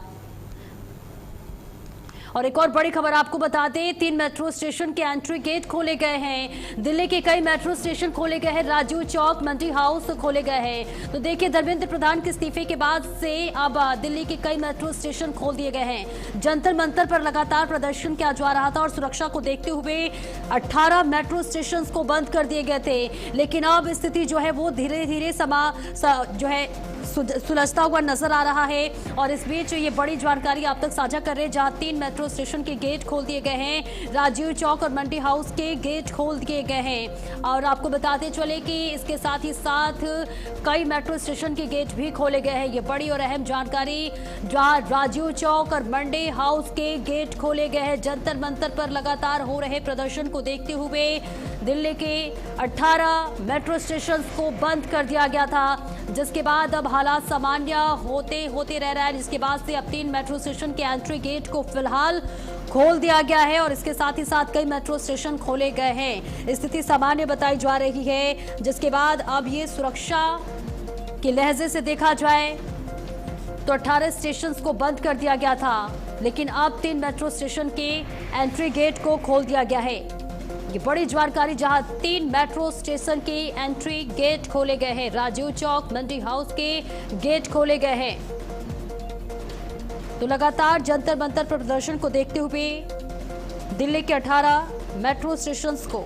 और एक और बड़ी खबर आपको बता दें, 3 मेट्रो स्टेशन के एंट्री गेट खोले गए हैं। दिल्ली के कई मेट्रो स्टेशन खोले गए हैं, राजीव चौक, मंडी हाउस खोले गए हैं। तो देखिए, धर्मेंद्र प्रधान के इस्तीफे के बाद से अब दिल्ली के कई मेट्रो स्टेशन खोल दिए गए हैं। जंतर मंतर पर लगातार प्रदर्शन किया जा रहा था और सुरक्षा को देखते हुए 18 मेट्रो स्टेशन को बंद कर दिए गए थे। लेकिन अब स्थिति जो है वो धीरे धीरे सुलझता हुआ नजर आ रहा है। और इस बीच ये बड़ी जानकारी आप तक साझा कर रहे हैं, जहां 3 मेट्रो स्टेशन के गेट खोल दिए गए हैं। राजीव चौक और मंडी हाउस के गेट खोल दिए गए हैं। और आपको बताते चले कि इसके साथ ही साथ कई मेट्रो स्टेशन के गेट भी खोले गए हैं। ये बड़ी और अहम जानकारी, जहां राजीव चौक और मंडी हाउस के गेट खोले गए हैं। जंतर मंतर पर लगातार हो रहे प्रदर्शन को देखते हुए दिल्ली के 18 मेट्रो स्टेशन को बंद कर दिया गया था, जिसके बाद अब हालात सामान्य होते रह रहा है। जिसके बाद से अब 3 मेट्रो स्टेशन के एंट्री गेट को फिलहाल खोल दिया गया है और इसके साथ ही साथ कई मेट्रो स्टेशन खोले गए हैं। स्थिति सामान्य बताई जा रही है। जिसके बाद अब ये सुरक्षा के लहजे से देखा जाए तो 18 स्टेशन को बंद कर दिया गया था, लेकिन अब 3 मेट्रो स्टेशन के एंट्री गेट को खोल दिया गया है। ये बड़ी जानकारी, जहां 3 मेट्रो स्टेशन के एंट्री गेट खोले गए हैं। राजीव चौक, मंडी हाउस के गेट खोले गए हैं। तो लगातार जंतर मंतर पर प्रदर्शन को देखते हुए दिल्ली के 18 मेट्रो स्टेशन को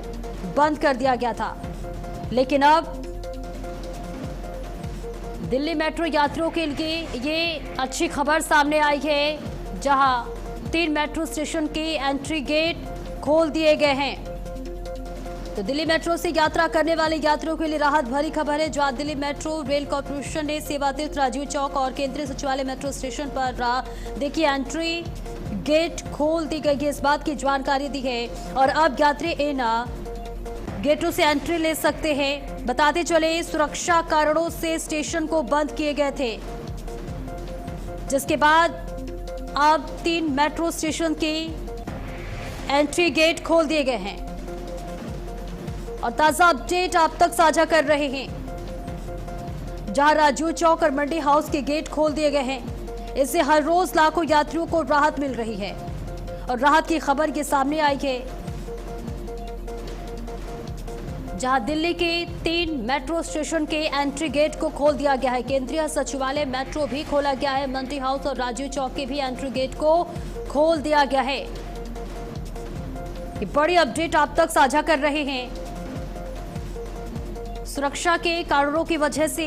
बंद कर दिया गया था। लेकिन अब दिल्ली मेट्रो यात्रियों के लिए ये अच्छी खबर सामने आई है, जहां 3 मेट्रो स्टेशन के एंट्री गेट खोल दिए गए हैं। तो दिल्ली मेट्रो से यात्रा करने वाले यात्रियों के लिए राहत भरी खबर है, जहां दिल्ली मेट्रो रेल कॉर्पोरेशन ने सेवातीर्थ, राजीव चौक और केंद्रीय सचिवालय मेट्रो स्टेशन पर देखिए एंट्री गेट खोल दी गई है। इस बात की जानकारी दी है और अब यात्री इन गेटों से एंट्री ले सकते हैं। बताते चले, सुरक्षा कारणों से स्टेशन को बंद किए गए थे, जिसके बाद अब 3 मेट्रो स्टेशन के एंट्री गेट खोल दिए गए हैं। और ताजा अपडेट आप तक साझा कर रहे हैं, जहां राजीव चौक और मंडी हाउस के गेट खोल दिए गए हैं। इससे हर रोज लाखों यात्रियों को राहत मिल रही है और राहत की खबर ये सामने आई है, जहां दिल्ली के 3 मेट्रो स्टेशन के एंट्री गेट को खोल दिया गया है। केंद्रीय सचिवालय मेट्रो भी खोला गया है। मंडी हाउस और राजीव चौक के भी एंट्री गेट को खोल दिया गया है। ये बड़ी अपडेट आप तक साझा कर रहे हैं। सुरक्षा के कारणों की वजह से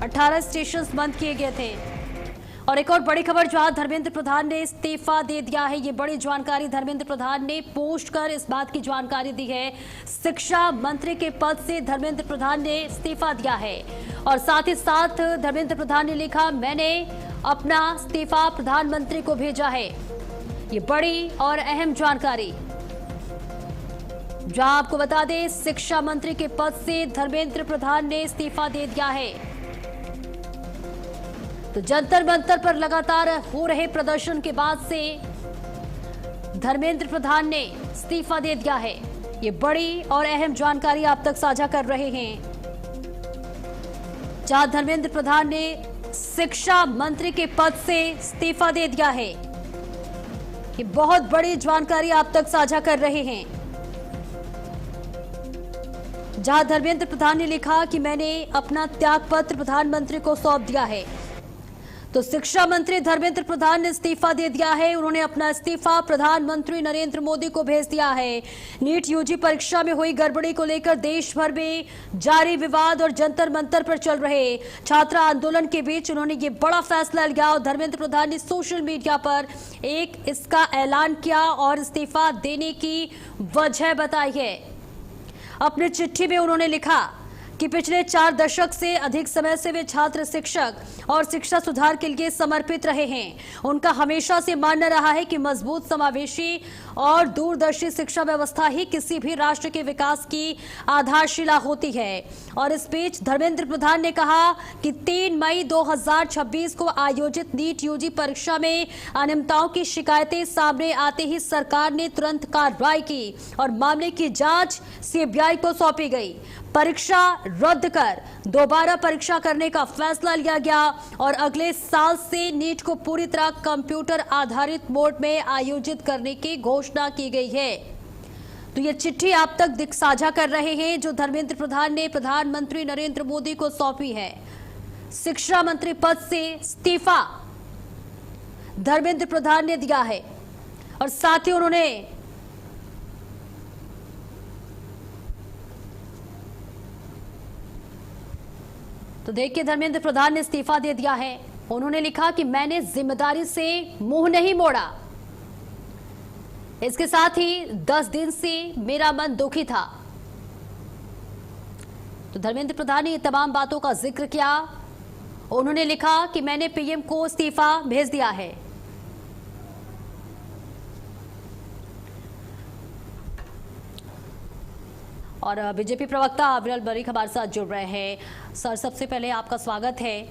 18 स्टेशन बंद किए गए थे और एक और बड़ी खबर, जहां धर्मेंद्र प्रधान ने इस्तीफा दे दिया है। ये बड़ी जानकारी धर्मेंद्र प्रधान ने पोस्ट कर इस बात की जानकारी दी है। शिक्षा मंत्री के पद से धर्मेंद्र प्रधान ने इस्तीफा दिया है और साथ ही साथ धर्मेंद्र प्रधान ने लिखा, मैंने अपना इस्तीफा प्रधानमंत्री को भेजा है। ये बड़ी और अहम जानकारी, जहां आपको बता दें शिक्षा मंत्री के पद से धर्मेंद्र प्रधान ने इस्तीफा दे दिया है। तो जंतर मंतर पर लगातार हो रहे प्रदर्शन के बाद से धर्मेंद्र प्रधान ने इस्तीफा दे दिया है। ये बड़ी और अहम जानकारी आप तक साझा कर रहे हैं, जहां धर्मेंद्र प्रधान ने शिक्षा मंत्री के पद से इस्तीफा दे दिया है। ये बहुत बड़ी जानकारी आप तक साझा कर रहे हैं, जहां धर्मेंद्र प्रधान ने लिखा कि मैंने अपना त्यागपत्र प्रधानमंत्री को सौंप दिया है। तो शिक्षा मंत्री धर्मेंद्र प्रधान ने इस्तीफा दे दिया है। उन्होंने अपना इस्तीफा प्रधानमंत्री नरेंद्र मोदी को भेज दिया है। नीट यूजी परीक्षा में हुई गड़बड़ी को लेकर देश भर में जारी विवाद और जंतर मंतर पर चल रहे छात्र आंदोलन के बीच उन्होंने ये बड़ा फैसला लिया और धर्मेंद्र प्रधान ने सोशल मीडिया पर इसका ऐलान किया और इस्तीफा देने की वजह बताई है। अपनी चिट्ठी में उन्होंने लिखा कि पिछले 4 दशक से अधिक समय से वे छात्र, शिक्षक और शिक्षा सुधार के लिए समर्पित रहे हैं। उनका हमेशा से मानना रहा है कि मजबूत, समावेशी और दूरदर्शी शिक्षा व्यवस्था ही किसी भी राष्ट्र के विकास की आधारशिला होती है। और इस बीच धर्मेंद्र प्रधान ने कहा कि 3 मई 2026 को आयोजित नीट यूजी परीक्षा में अनियमितताओं की शिकायतें सामने आते ही सरकार ने तुरंत कार्रवाई की और मामले की जांच सीबीआई को सौंपी गई। परीक्षा रद्द कर दोबारा परीक्षा करने का फैसला लिया गया और अगले साल से नीट को पूरी तरह कंप्यूटर आधारित मोड में आयोजित करने की घोषणा की गई है। तो ये चिट्ठी आप तक साझा कर रहे हैं जो धर्मेंद्र प्रधान ने प्रधानमंत्री नरेंद्र मोदी को सौंपी है। शिक्षा मंत्री पद से इस्तीफा धर्मेंद्र प्रधान ने दिया है और साथ ही उन्होंने तो देखिए धर्मेंद्र प्रधान ने इस्तीफा दे दिया है। उन्होंने लिखा कि मैंने जिम्मेदारी से मुंह नहीं मोड़ा। इसके साथ ही 10 दिन से मेरा मन दुखी था। तो धर्मेंद्र प्रधान ने ये तमाम बातों का जिक्र किया। उन्होंने लिखा कि मैंने पीएम को इस्तीफा भेज दिया है। और बीजेपी प्रवक्ता अविरल बरीक हमारे साथ जुड़ रहे हैं। सर, सबसे पहले आपका स्वागत है।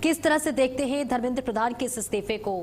किस तरह से देखते हैं धर्मेंद्र प्रधान के इस इस्तीफे को?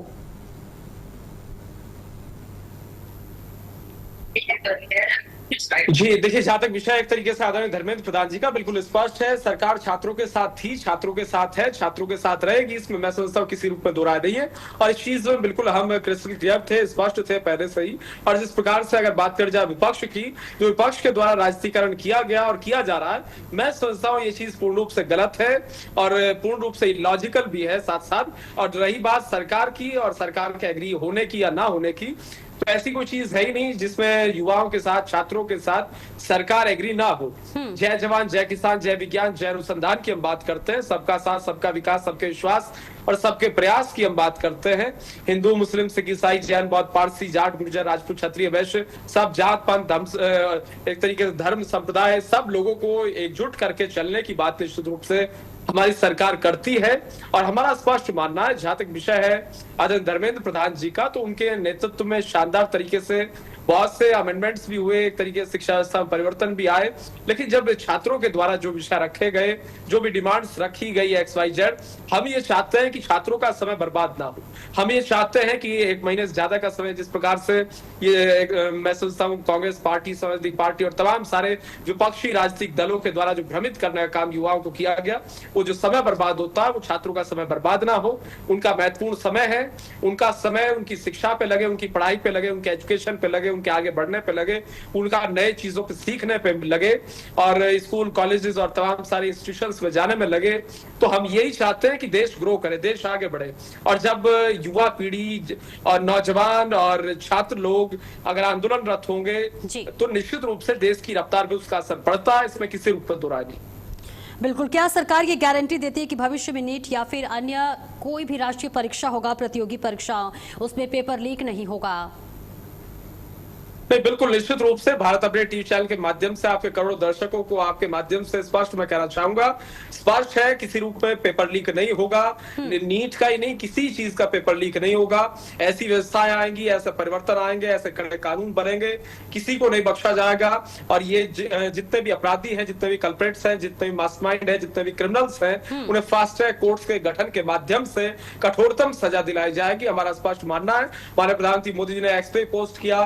जी देखिए, जहां तक विषय एक तरीके से आदरणीय धर्मेंद्र प्रधान जी का बिल्कुल स्पष्ट है। सरकार छात्रों के साथ थी, छात्रों के साथ है, छात्रों के साथ रहेगी, इसमें मैं समझता हूँ किसी रूप में दो राय नहीं है। और इस चीज में बिल्कुल हम क्रिस्टल क्लियर थे, स्पष्ट थे पहले से ही। और जिस प्रकार से अगर बात कर जाए विपक्ष की, जो विपक्ष के द्वारा राजनीतिकरण किया गया और किया जा रहा है, मैं समझता हूँ ये चीज पूर्ण रूप से गलत है और पूर्ण रूप से इलॉजिकल भी है साथ साथ। और रही बात सरकार की और सरकार के एग्री होने की या ना होने की, तो ऐसी कोई चीज है ही नहीं जिसमें युवाओं के साथ, छात्रों के साथ सरकार एग्री ना हो। जय जवान, जय किसान, जय विज्ञान, जय अनुसंधान की हम बात करते हैं। सबका साथ, सबका विकास, सबके विश्वास और सबके प्रयास की हम बात करते हैं। हिंदू, मुस्लिम, सिख, ईसाई, जैन, बौद्ध, पारसी, जाट, गुर्जर, राजपूत, क्षत्रिय, वैश्य, सब जात पंथ, एक तरीके से धर्म, संप्रदाय, सब लोगों को एकजुट करके चलने की बात निश्चित रूप से हमारी सरकार करती है। और हमारा स्पष्ट मानना है, जहां तक विषय है आदरणीय धर्मेंद्र प्रधान जी का, तो उनके नेतृत्व में शानदार तरीके से बहुत से अमेंडमेंट्स भी हुए, एक तरीके से शिक्षा व्यवस्था में परिवर्तन भी आए। लेकिन जब छात्रों के द्वारा जो विषय रखे गए, जो भी डिमांड्स रखी गई XYZ, हम ये चाहते हैं कि छात्रों का समय बर्बाद ना हो। हम ये चाहते हैं कि 1 महीने से ज्यादा का समय, जिस प्रकार से ये मैं समझता हूँ कांग्रेस पार्टी, समाजवादी पार्टी और तमाम सारे विपक्षी राजनीतिक दलों के द्वारा जो भ्रमित करने का काम युवाओं को किया गया, वो जो समय बर्बाद होता है वो छात्रों का समय बर्बाद ना हो। उनका महत्वपूर्ण समय है, उनका समय उनकी शिक्षा पे लगे, उनकी पढ़ाई पे लगे, उनके एजुकेशन पे लगे, उनके आगे बढ़ने पे लगे, उनका नए चीजों को सीखने पे लगे और स्कूल, कॉलेजेस और तमाम सारे इंस्टीट्यूशंस में जाने में लगे। तो हम यही चाहते हैं कि देश ग्रो करे, देश आगे बढ़े। और जब युवा पीढ़ी और नौजवान और छात्र लोग अगर आंदोलनरत होंगे तो निश्चित रूप से देश की रफ्तार पे उसका असर पड़ता है, इसमें किसी रूप में दो राय नहीं। बिल्कुल, क्या सरकार ये गारंटी देती है कि भविष्य में नीट या फिर अन्य कोई भी राष्ट्रीय परीक्षा होगा, प्रतियोगी परीक्षा, उसमें पेपर लीक नहीं होगा? नहीं, बिल्कुल निश्चित रूप से भारत अपडेट टीवी चैनल के माध्यम से आपके करोड़ों दर्शकों को आपके माध्यम से स्पष्ट मैं कहना चाहूंगा, स्पष्ट है किसी रूप में पेपर लीक नहीं होगा। नीट का ही नहीं, किसी चीज का पेपर लीक नहीं होगा। ऐसी व्यवस्थाएं आएंगी, ऐसे परिवर्तन आएंगे, ऐसे कड़े कानून बनेंगे, किसी को नहीं बख्शा जाएगा। और ये जितने भी अपराधी हैं, जितने भी कल्प्रेट्स हैं, जितने भी मास्टरमाइंड हैं, जितने भी क्रिमिनल्स हैं, उन्हें फास्ट ट्रैक कोर्ट्स के गठन के माध्यम से कठोरतम सजा दिलाई जाएगी, हमारा स्पष्ट मानना है। माननीय प्रधानमंत्री मोदी जी ने एक्स पे पोस्ट किया,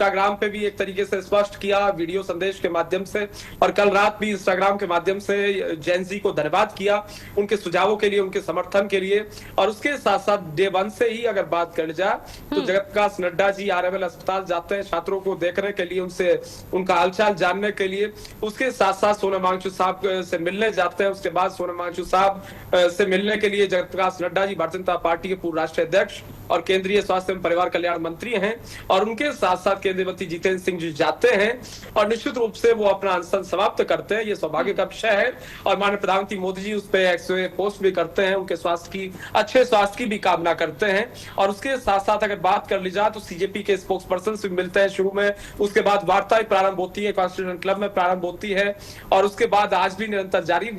इंस्टाग्राम पे भी एक तरीके से स्पष्ट किया वीडियो संदेश के माध्यम से, और कल रात भी इंस्टाग्राम के माध्यम से जैन जी को धन्यवाद किया उनके सुझावों के लिए, उनके समर्थन के लिए। और उसके साथ साथ डे 1 से ही अगर बात कर जाए तो जगत प्रकाश नड्डा जी आरएमएल अस्पताल जाते हैं छात्रों को देखने के लिए, उनसे उनका हालचाल जानने के लिए। उसके साथ साथ सोनम वांगचुक साहब से मिलने जाते हैं। उसके बाद सोनम वांगचुक साहब से मिलने के लिए जगत प्रकाश नड्डा जी भारतीय जनता पार्टी के पूर्व राष्ट्रीय अध्यक्ष और केंद्रीय स्वास्थ्य एवं परिवार कल्याण मंत्री हैं, और उनके साथ साथ केंद्रीय मंत्री जितेंद्र सिंह जी जाते हैं और निश्चित रूप से वो अपना अनशन समाप्त करते हैं। ये सौभाग्य का विषय है। और माननीय प्रधानमंत्री मोदी जी उस पर एक्स पोस्ट भी करते हैं, उनके स्वास्थ्य की, अच्छे स्वास्थ्य की भी कामना करते हैं। और उसके साथ साथ अगर बात कर ली जाए तो सीजेपी के स्पोक्स पर्सन से मिलते हैं शुरू में, उसके बाद वार्ता प्रारंभ होती है, कॉन्स्टिट्यूशन क्लब में प्रारंभ होती है, और उसके बाद आज भी निरंतर जारी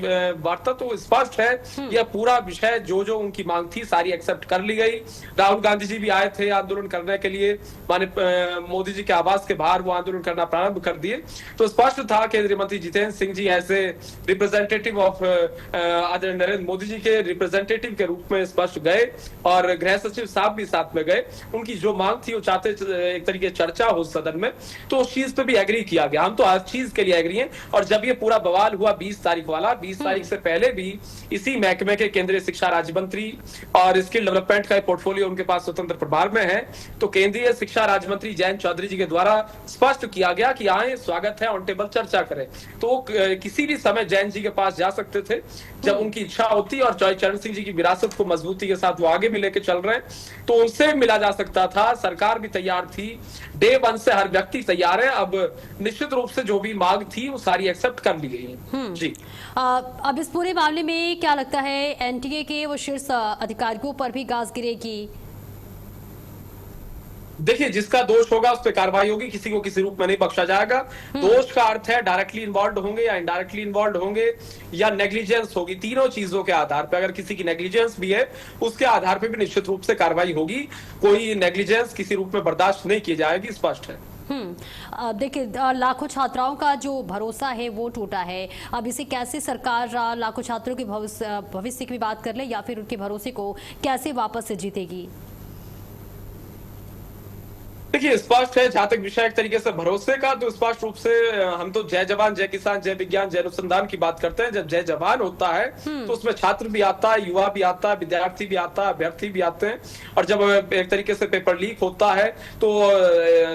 वार्ता। तो स्पष्ट है यह पूरा विषय जो जो उनकी मांग थी सारी एक्सेप्ट कर ली गई। राहुल गांधी जी भी आए थे आंदोलन करने के लिए, माननीय मोदी जी के आवास के बाहर वो आंदोलन करना प्रारंभ कर दिए। तो स्पष्ट था केंद्रीय मंत्री जितेंद्र सिंह जी ऐसे रिप्रेजेंटेटिव ऑफ आदरणीय नरेंद्र मोदी जी के रिप्रेजेंटेटिव के रूप में स्पष्ट गए, और गृह सचिव साहब भी साथ में गए। उनकी जो मांग थी वो चाहते एक तरीके चर्चा हो सदन में, तो उस चीज पे भी एग्री किया गया। हम तो हर चीज के लिए एग्री हैं। और जब ये पूरा बवाल हुआ 20 तारीख वाला, 20 तारीख से पहले भी इसी महकमे के केंद्रीय शिक्षा राज्य मंत्री और स्किल डेवलपमेंट का पोर्टफोलियो उनके पास स्वतंत्र प्रभार में है, तो केंद्रीय शिक्षा राज्य मंत्री जयंत चौधरी जी के द्वारा स्पष्ट किया गया कि आए, स्वागत है, ऑन टेबल चर्चा करें। तो किसी भी समय जैन जी के पास जा सकते थे जब उनकी इच्छा होती, और चरण सिंह जी की विरासत को मजबूती के साथ वो आगे भी लेके चल रहे हैं, तो उनसे मिला जा सकता था। सरकार भी तैयार थी, डे 1 से हर व्यक्ति तैयार है। अब निश्चित रूप से जो भी मांग थी वो सारी एक्सेप्ट कर ली गई है। जी, अब इस पूरे मामले में क्या लगता है, एनटीए के वो शीर्ष अधिकारियों पर भी गाज गिरेगी? देखिए, जिसका दोष होगा उस पर कार्रवाई होगी, किसी को किसी रूप में नहीं बख्शा जाएगा। दोष का अर्थ है डायरेक्टली इन्वॉल्व होंगे या इनडायरेक्टली इन्वॉल्व होंगे या नेग्लिजेंस होगी। तीनों चीजों के आधार पर, अगर किसी की नेग्लिजेंस भी है उसके आधार पर भी निश्चित रूप से कार्रवाई होगी। कोई नेग्लिजेंस किसी रूप में बर्दाश्त नहीं की जाएगी, स्पष्ट है। देखिए, लाखों छात्राओं का जो भरोसा है वो टूटा है। अब इसे कैसे सरकार लाखों छात्रों के भविष्य की भी बात कर ले, या फिर उनके भरोसे को कैसे वापस से जीतेगी? देखिए, स्पष्ट है जहां तक विषय एक तरीके से भरोसे का, तो स्पष्ट रूप से हम तो जय जवान जय किसान जय विज्ञान जय अनुसंधान की बात करते हैं। जब जय जवान होता है तो उसमें छात्र भी आता है, युवा भी आता है, विद्यार्थी भी आता है, अभ्यर्थी भी आते हैं। और जब एक तरीके से पेपर लीक होता है तो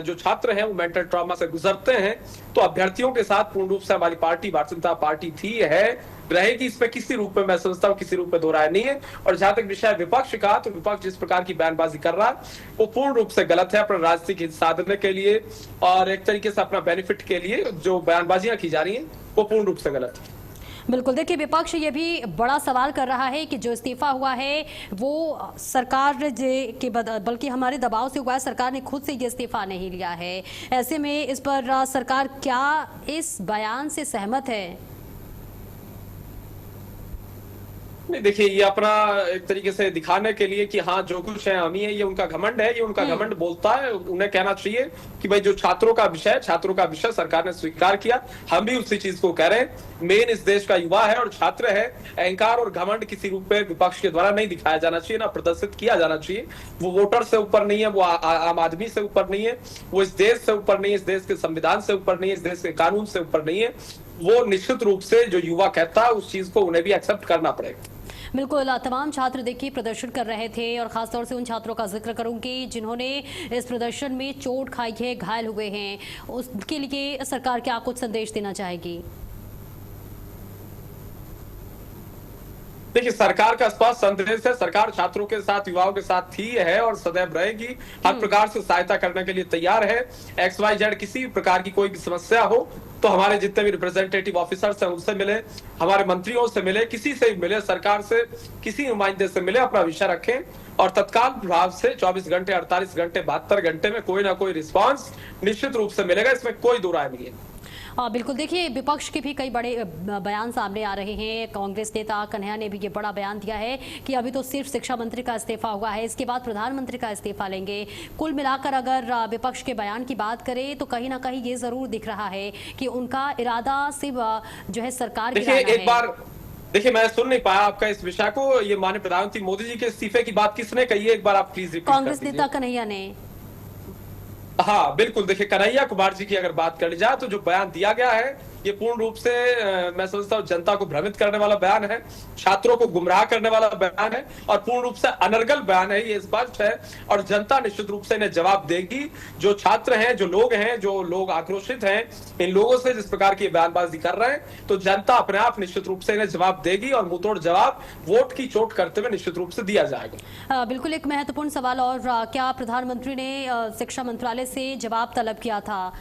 जो छात्र हैं वो मेंटल ट्रॉमा से गुजरते हैं। तो अभ्यर्थियों के साथ पूर्ण रूप से हमारी पार्टी भारतीय जनता पार्टी थी, है, रहेगी। इसमें किसी रूप में मैं समझता हूँ किसी रूप में दो राय नहीं है। और जहां तक विषय विपक्ष का, तो विपक्ष जिस प्रकार की बयानबाजी कर रहा है वो पूर्ण रूप से गलत है। अपना राजनीतिक हित साधने के लिए और एक तरीके से अपना बेनिफिट के लिए जो बयानबाजियां की जा रही हैं वो पूर्ण रूप से गलत है। बिल्कुल, देखिए, विपक्ष ये भी बड़ा सवाल कर रहा है कि जो इस्तीफा हुआ है वो सरकार के बल्कि हमारे दबाव से हुआ है, सरकार ने खुद से ये इस्तीफा नहीं लिया है। ऐसे में इस पर सरकार क्या इस बयान से सहमत है? नहीं, देखिए, ये अपना एक तरीके से दिखाने के लिए कि हाँ जो कुछ है हम ही है, ये उनका घमंड है, ये उनका घमंड बोलता है। उन्हें कहना चाहिए कि भाई जो छात्रों का विषय सरकार ने स्वीकार किया, हम भी उसी चीज को कह रहे हैं। मेन इस देश का युवा है और छात्र है। अहंकार और घमंड किसी रूप में विपक्ष के द्वारा नहीं दिखाया जाना चाहिए, ना प्रदर्शित किया जाना चाहिए। वो वोटर से ऊपर नहीं है, वो आम आदमी से ऊपर नहीं है, वो इस देश से ऊपर नहीं है, इस देश के संविधान से ऊपर नहीं है, इस देश के कानून से ऊपर नहीं है। वो निश्चित रूप से जो युवा कहता है उस चीज को उन्हें भी एक्सेप्ट करना पड़ेगा। बिल्कुल, तमाम छात्र देखिए प्रदर्शन कर रहे थे, और खासतौर से उन छात्रों का जिक्र करूंगी जिन्होंने इस प्रदर्शन में चोट खाई है, घायल हुए हैं। उसके लिए सरकार क्या कुछ संदेश देना चाहेगी? देखिए, सरकार का स्पष्ट संदेश है, सरकार छात्रों के साथ, युवाओं के साथ थी है और सदैव रहेगी। हर प्रकार से सहायता करने के लिए तैयार है। XYZ किसी भी प्रकार की कोई भी समस्या हो तो हमारे जितने भी रिप्रेजेंटेटिव ऑफिसर्स हैं उनसे मिले, हमारे मंत्रियों से मिले, किसी से भी मिले, सरकार से किसी नुमाइंदे से मिले, अपना विषय रखें और तत्काल प्रभाव से 24 घंटे, 48 घंटे, 72 घंटे में कोई ना कोई रिस्पांस निश्चित रूप से मिलेगा, इसमें कोई दो राय नहीं है। बिल्कुल, देखिए विपक्ष के भी कई बड़े बयान सामने आ रहे हैं। कांग्रेस नेता कन्हैया ने भी ये बड़ा बयान दिया है कि अभी तो सिर्फ शिक्षा मंत्री का इस्तीफा हुआ है, इसके बाद प्रधानमंत्री का इस्तीफा लेंगे। कुल मिलाकर अगर विपक्ष के बयान की बात करें तो कहीं ना कहीं ये जरूर दिख रहा है कि उनका इरादा सिर्फ जो है सरकार देखिए एक बार देखिए, मैं सुन नहीं पाया आपका इस विषय को। ये माननीय प्रधानमंत्री मोदी जी के इस्तीफे की बात किसने कही है, एक बार आप प्लीज रिपीट। कांग्रेस नेता कन्हैया ने। हाँ बिल्कुल, देखिए कन्हैया कुमार जी की अगर बात कर जाए तो जो बयान दिया गया है ये पूर्ण रूप से मैं समझता हूँ जनता को भ्रमित करने वाला बयान है, छात्रों को गुमराह करने वाला बयान है और पूर्ण रूप से अनर्गल बयान है, ये स्पष्ट है। और जनता निश्चित रूप से इन्हें जवाब देगी। जो छात्र हैं, जो लोग आक्रोशित हैं, इन लोगों से जिस प्रकार की बयानबाजी कर रहे हैं, तो जनता अपने आप निश्चित रूप से इन्हें जवाब देगी और मुंहतोड़ जवाब वोट की चोट करते हुए निश्चित रूप से दिया जाएगा। बिल्कुल, एक महत्वपूर्ण सवाल और क्या प्रधानमंत्री ने शिक्षा मंत्रालय से जवाब तलब किया था?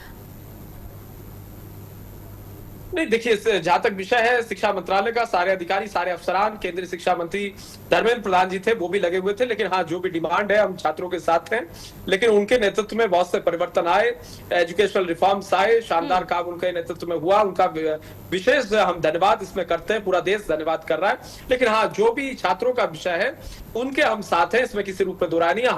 नहीं, देखिए जहां तक विषय है शिक्षा मंत्रालय का, सारे अधिकारी, सारे अफसरान, केंद्रीय शिक्षा मंत्री धर्मेंद्र प्रधान जी थे, वो भी लगे हुए थे। लेकिन हाँ, जो भी डिमांड है हम छात्रों के साथ हैं, लेकिन उनके नेतृत्व में बहुत से परिवर्तन आए, एजुकेशनल रिफॉर्म्स आए, शानदार काम उनके नेतृत्व में हुआ। उनका विशेष हम धन्यवाद इसमें करते हैं, पूरा देश धन्यवाद कर रहा है। लेकिन हाँ, जो भी छात्रों का विषय है उनके हम साथ हैं, इसमें किसी रूप में दोहराई नहीं है।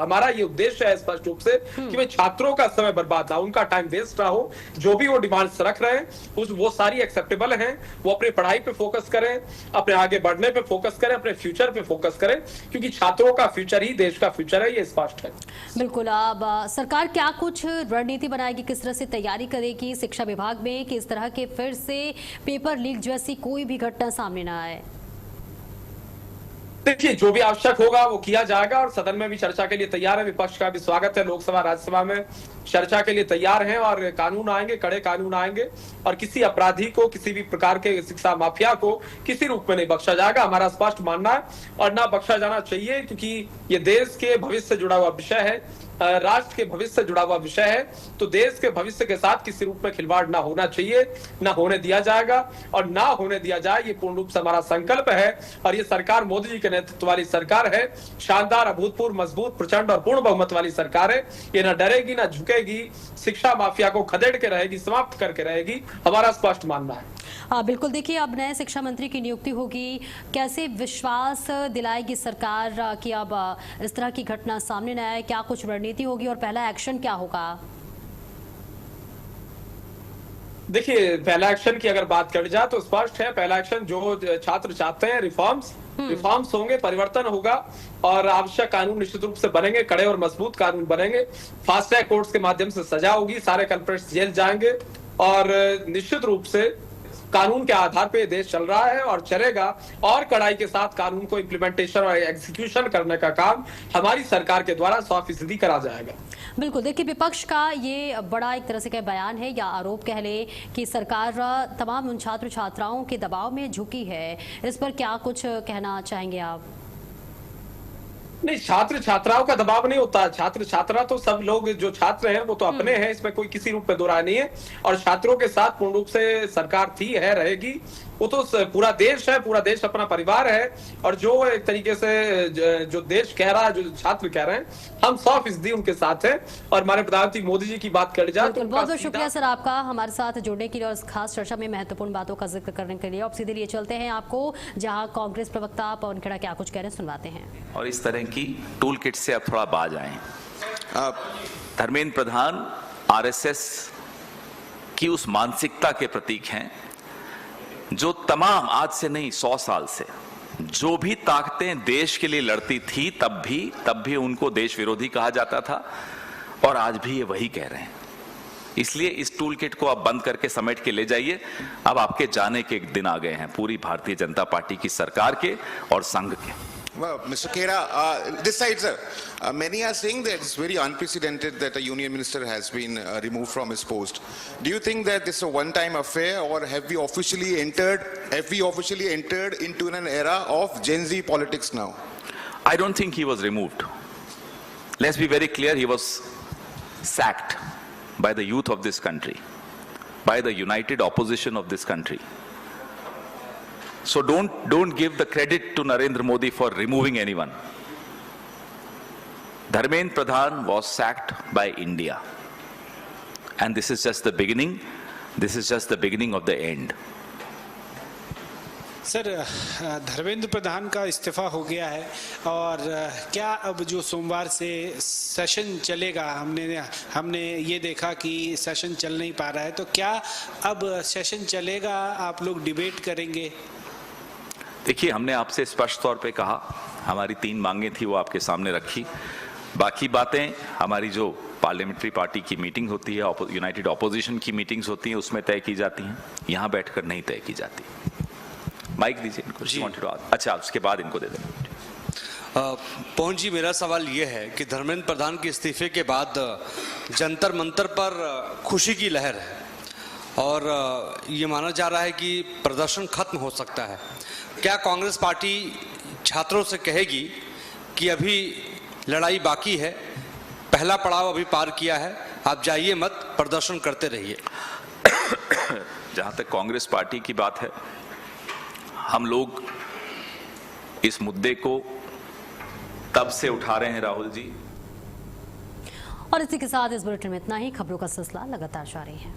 हमारा ये उद्देश्य है स्पष्ट रूप से कि भाई छात्रों का समय बर्बाद ना, उनका टाइम वेस्ट ना हो। जो भी वो डिमांड्स रख रहे हैं वो सारी एक्सेप्टेबल हैं। वो अपनी पढ़ाई पे फोकस करें, अपने आगे बढ़ने पे फोकस करें, अपने फ्यूचर पे फोकस करें, क्योंकि छात्रों का फ्यूचर ही देश का फ्यूचर है, ये स्पष्ट है। बिल्कुल। अब सरकार क्या कुछ रणनीति बनाएगी, किस तरह से तैयारी करेगी शिक्षा विभाग में कि इस तरह के फिर से पेपर लीक जैसी कोई भी घटना सामने ना आए? देखिए, जो भी आवश्यक होगा वो किया जाएगा और सदन में भी चर्चा के लिए तैयार है। विपक्ष का भी स्वागत है, लोकसभा राज्यसभा में चर्चा के लिए तैयार हैं और कानून आएंगे, कड़े कानून आएंगे और किसी अपराधी को, किसी भी प्रकार के शिक्षा माफिया को किसी रूप में नहीं बख्शा जाएगा, हमारा स्पष्ट मानना है। और ना बख्शा जाना चाहिए, क्योंकि ये देश के भविष्य से जुड़ा हुआ विषय है, राष्ट्र के भविष्य से जुड़ा हुआ विषय है। तो देश के भविष्य के साथ किसी रूप में खिलवाड़ ना होना चाहिए, ना होने दिया जाएगा और ना होने दिया जाए, ये पूर्ण रूप से हमारा संकल्प है। और ये सरकार मोदी जी के नेतृत्व वाली सरकार है, शानदार, अभूतपूर्व, मजबूत, प्रचंड और पूर्ण बहुमत वाली सरकार है। ये ना डरेगी, ना झुकेगी, शिक्षा माफिया को खदेड़ के रहेगी, समाप्त करके रहेगी, हमारा स्पष्ट मानना है। बिल्कुल, देखिए अब नए शिक्षा मंत्री की नियुक्ति होगी, कैसे विश्वास दिलाएगी सरकार कि अब इस तरह की घटना सामने न आए? क्या कुछ रणनीति होगी और पहला एक्शन क्या होगा? देखिए, पहला एक्शन की अगर बात कर जाए तो स्पष्ट है, पहला एक्शन जो छात्र चाहते हैं, रिफॉर्म्स होंगे, परिवर्तन होगा और आवश्यक कानून निश्चित रूप से बनेंगे, कड़े और मजबूत कानून बनेंगे। फास्ट ट्रैक कोर्ट्स के माध्यम से सजा होगी, सारे कल्प्रिट्स जेल जाएंगे और निश्चित रूप से कानून के आधार पे देश चल रहा है और चलेगा। और कड़ाई के साथ कानून को इम्प्लीमेंटेशन और एग्जीक्यूशन करने का काम हमारी सरकार के द्वारा 100% करा जाएगा। बिल्कुल, देखिए विपक्ष का ये बड़ा एक तरह से क्या बयान है या आरोप कह ले कि सरकार तमाम उन छात्र छात्राओं के दबाव में झुकी है, इस पर क्या कुछ कहना चाहेंगे आप? नहीं, छात्र छात्राओं का दबाव नहीं होता। छात्र छात्रा तो सब लोग जो छात्र हैं वो तो अपने हैं, इसमें कोई किसी रूप में दो राय नहीं है। और छात्रों के साथ पूर्ण रूप से सरकार थी है, रहेगी। वो तो पूरा देश है, पूरा देश अपना परिवार है। और जो एक तरीके से जो देश कह रहा है, जो छात्र कह रहे हैं, हम 100% उनके साथ हैं। और हमारे प्रधानमंत्री मोदी जी की बात कर जाए तो बहुत बहुत शुक्रिया सर आपका हमारे साथ जुड़ने के लिए और खास चर्चा में महत्वपूर्ण बातों का जिक्र करने के लिए। अब सीधे लिए चलते हैं आपको जहां कांग्रेस प्रवक्ता पवन खेड़ा क्या कुछ कह रहे हैं, सुनवाते हैं। और इस तरह की टूल किट से अब थोड़ा बाज आए। धर्मेंद्र प्रधान आरएसएस की उस मानसिकता के प्रतीक हैं जो तमाम, आज से नहीं 100 साल से जो भी ताकतें देश के लिए लड़ती थी तब भी उनको देश विरोधी कहा जाता था और आज भी ये वही कह रहे हैं। इसलिए इस टूल किट को आप बंद करके समेट के ले जाइए। अब आपके जाने के दिन आ गए हैं पूरी भारतीय जनता पार्टी की सरकार के और संघ के। Well, Mr. Khera, this side, sir. Many are saying that it's very unprecedented that a union minister has been removed from his post. Do you think that this is a one-time affair, or have we officially entered into an era of Gen Z politics now? I don't think he was removed. Let's be very clear, he was sacked by the youth of this country, by the united opposition of this country. So don't give the credit to Narendra Modi for removing anyone. Dharmendra Pradhan was sacked by India. And this is just the beginning. This is just the beginning of the end. Sir, Dharmendra Pradhan का इस्तीफा हो गया है और क्या अब जो सोमवार से सेशन चलेगा, हमने ये देखा कि सेशन चल नहीं पा रहा है, तो क्या अब सेशन चलेगा, आप लोग डिबेट करेंगे? देखिए, हमने आपसे स्पष्ट तौर पे कहा, हमारी 3 मांगें थी वो आपके सामने रखी। बाकी बातें हमारी जो पार्लियामेंट्री पार्टी की मीटिंग होती है, यूनाइटेड ऑपोजिशन की मीटिंग्स होती हैं, उसमें तय की जाती हैं, यहाँ बैठकर नहीं तय की जाती। माइक दीजिए इनको। अच्छा, उसके बाद इनको दे दें। पवन जी, मेरा सवाल ये है कि धर्मेंद्र प्रधान के इस्तीफे के बाद जंतर मंतर पर खुशी की लहर है और ये माना जा रहा है कि प्रदर्शन खत्म हो सकता है। क्या कांग्रेस पार्टी छात्रों से कहेगी कि अभी लड़ाई बाकी है, पहला पड़ाव अभी पार किया है, आप जाइए मत, प्रदर्शन करते रहिए? जहां तक कांग्रेस पार्टी की बात है, हम लोग इस मुद्दे को तब से उठा रहे हैं, राहुल जी। और इसी के साथ इस बुलेटिन में इतना ही। खबरों का सिलसिला लगातार जारी है।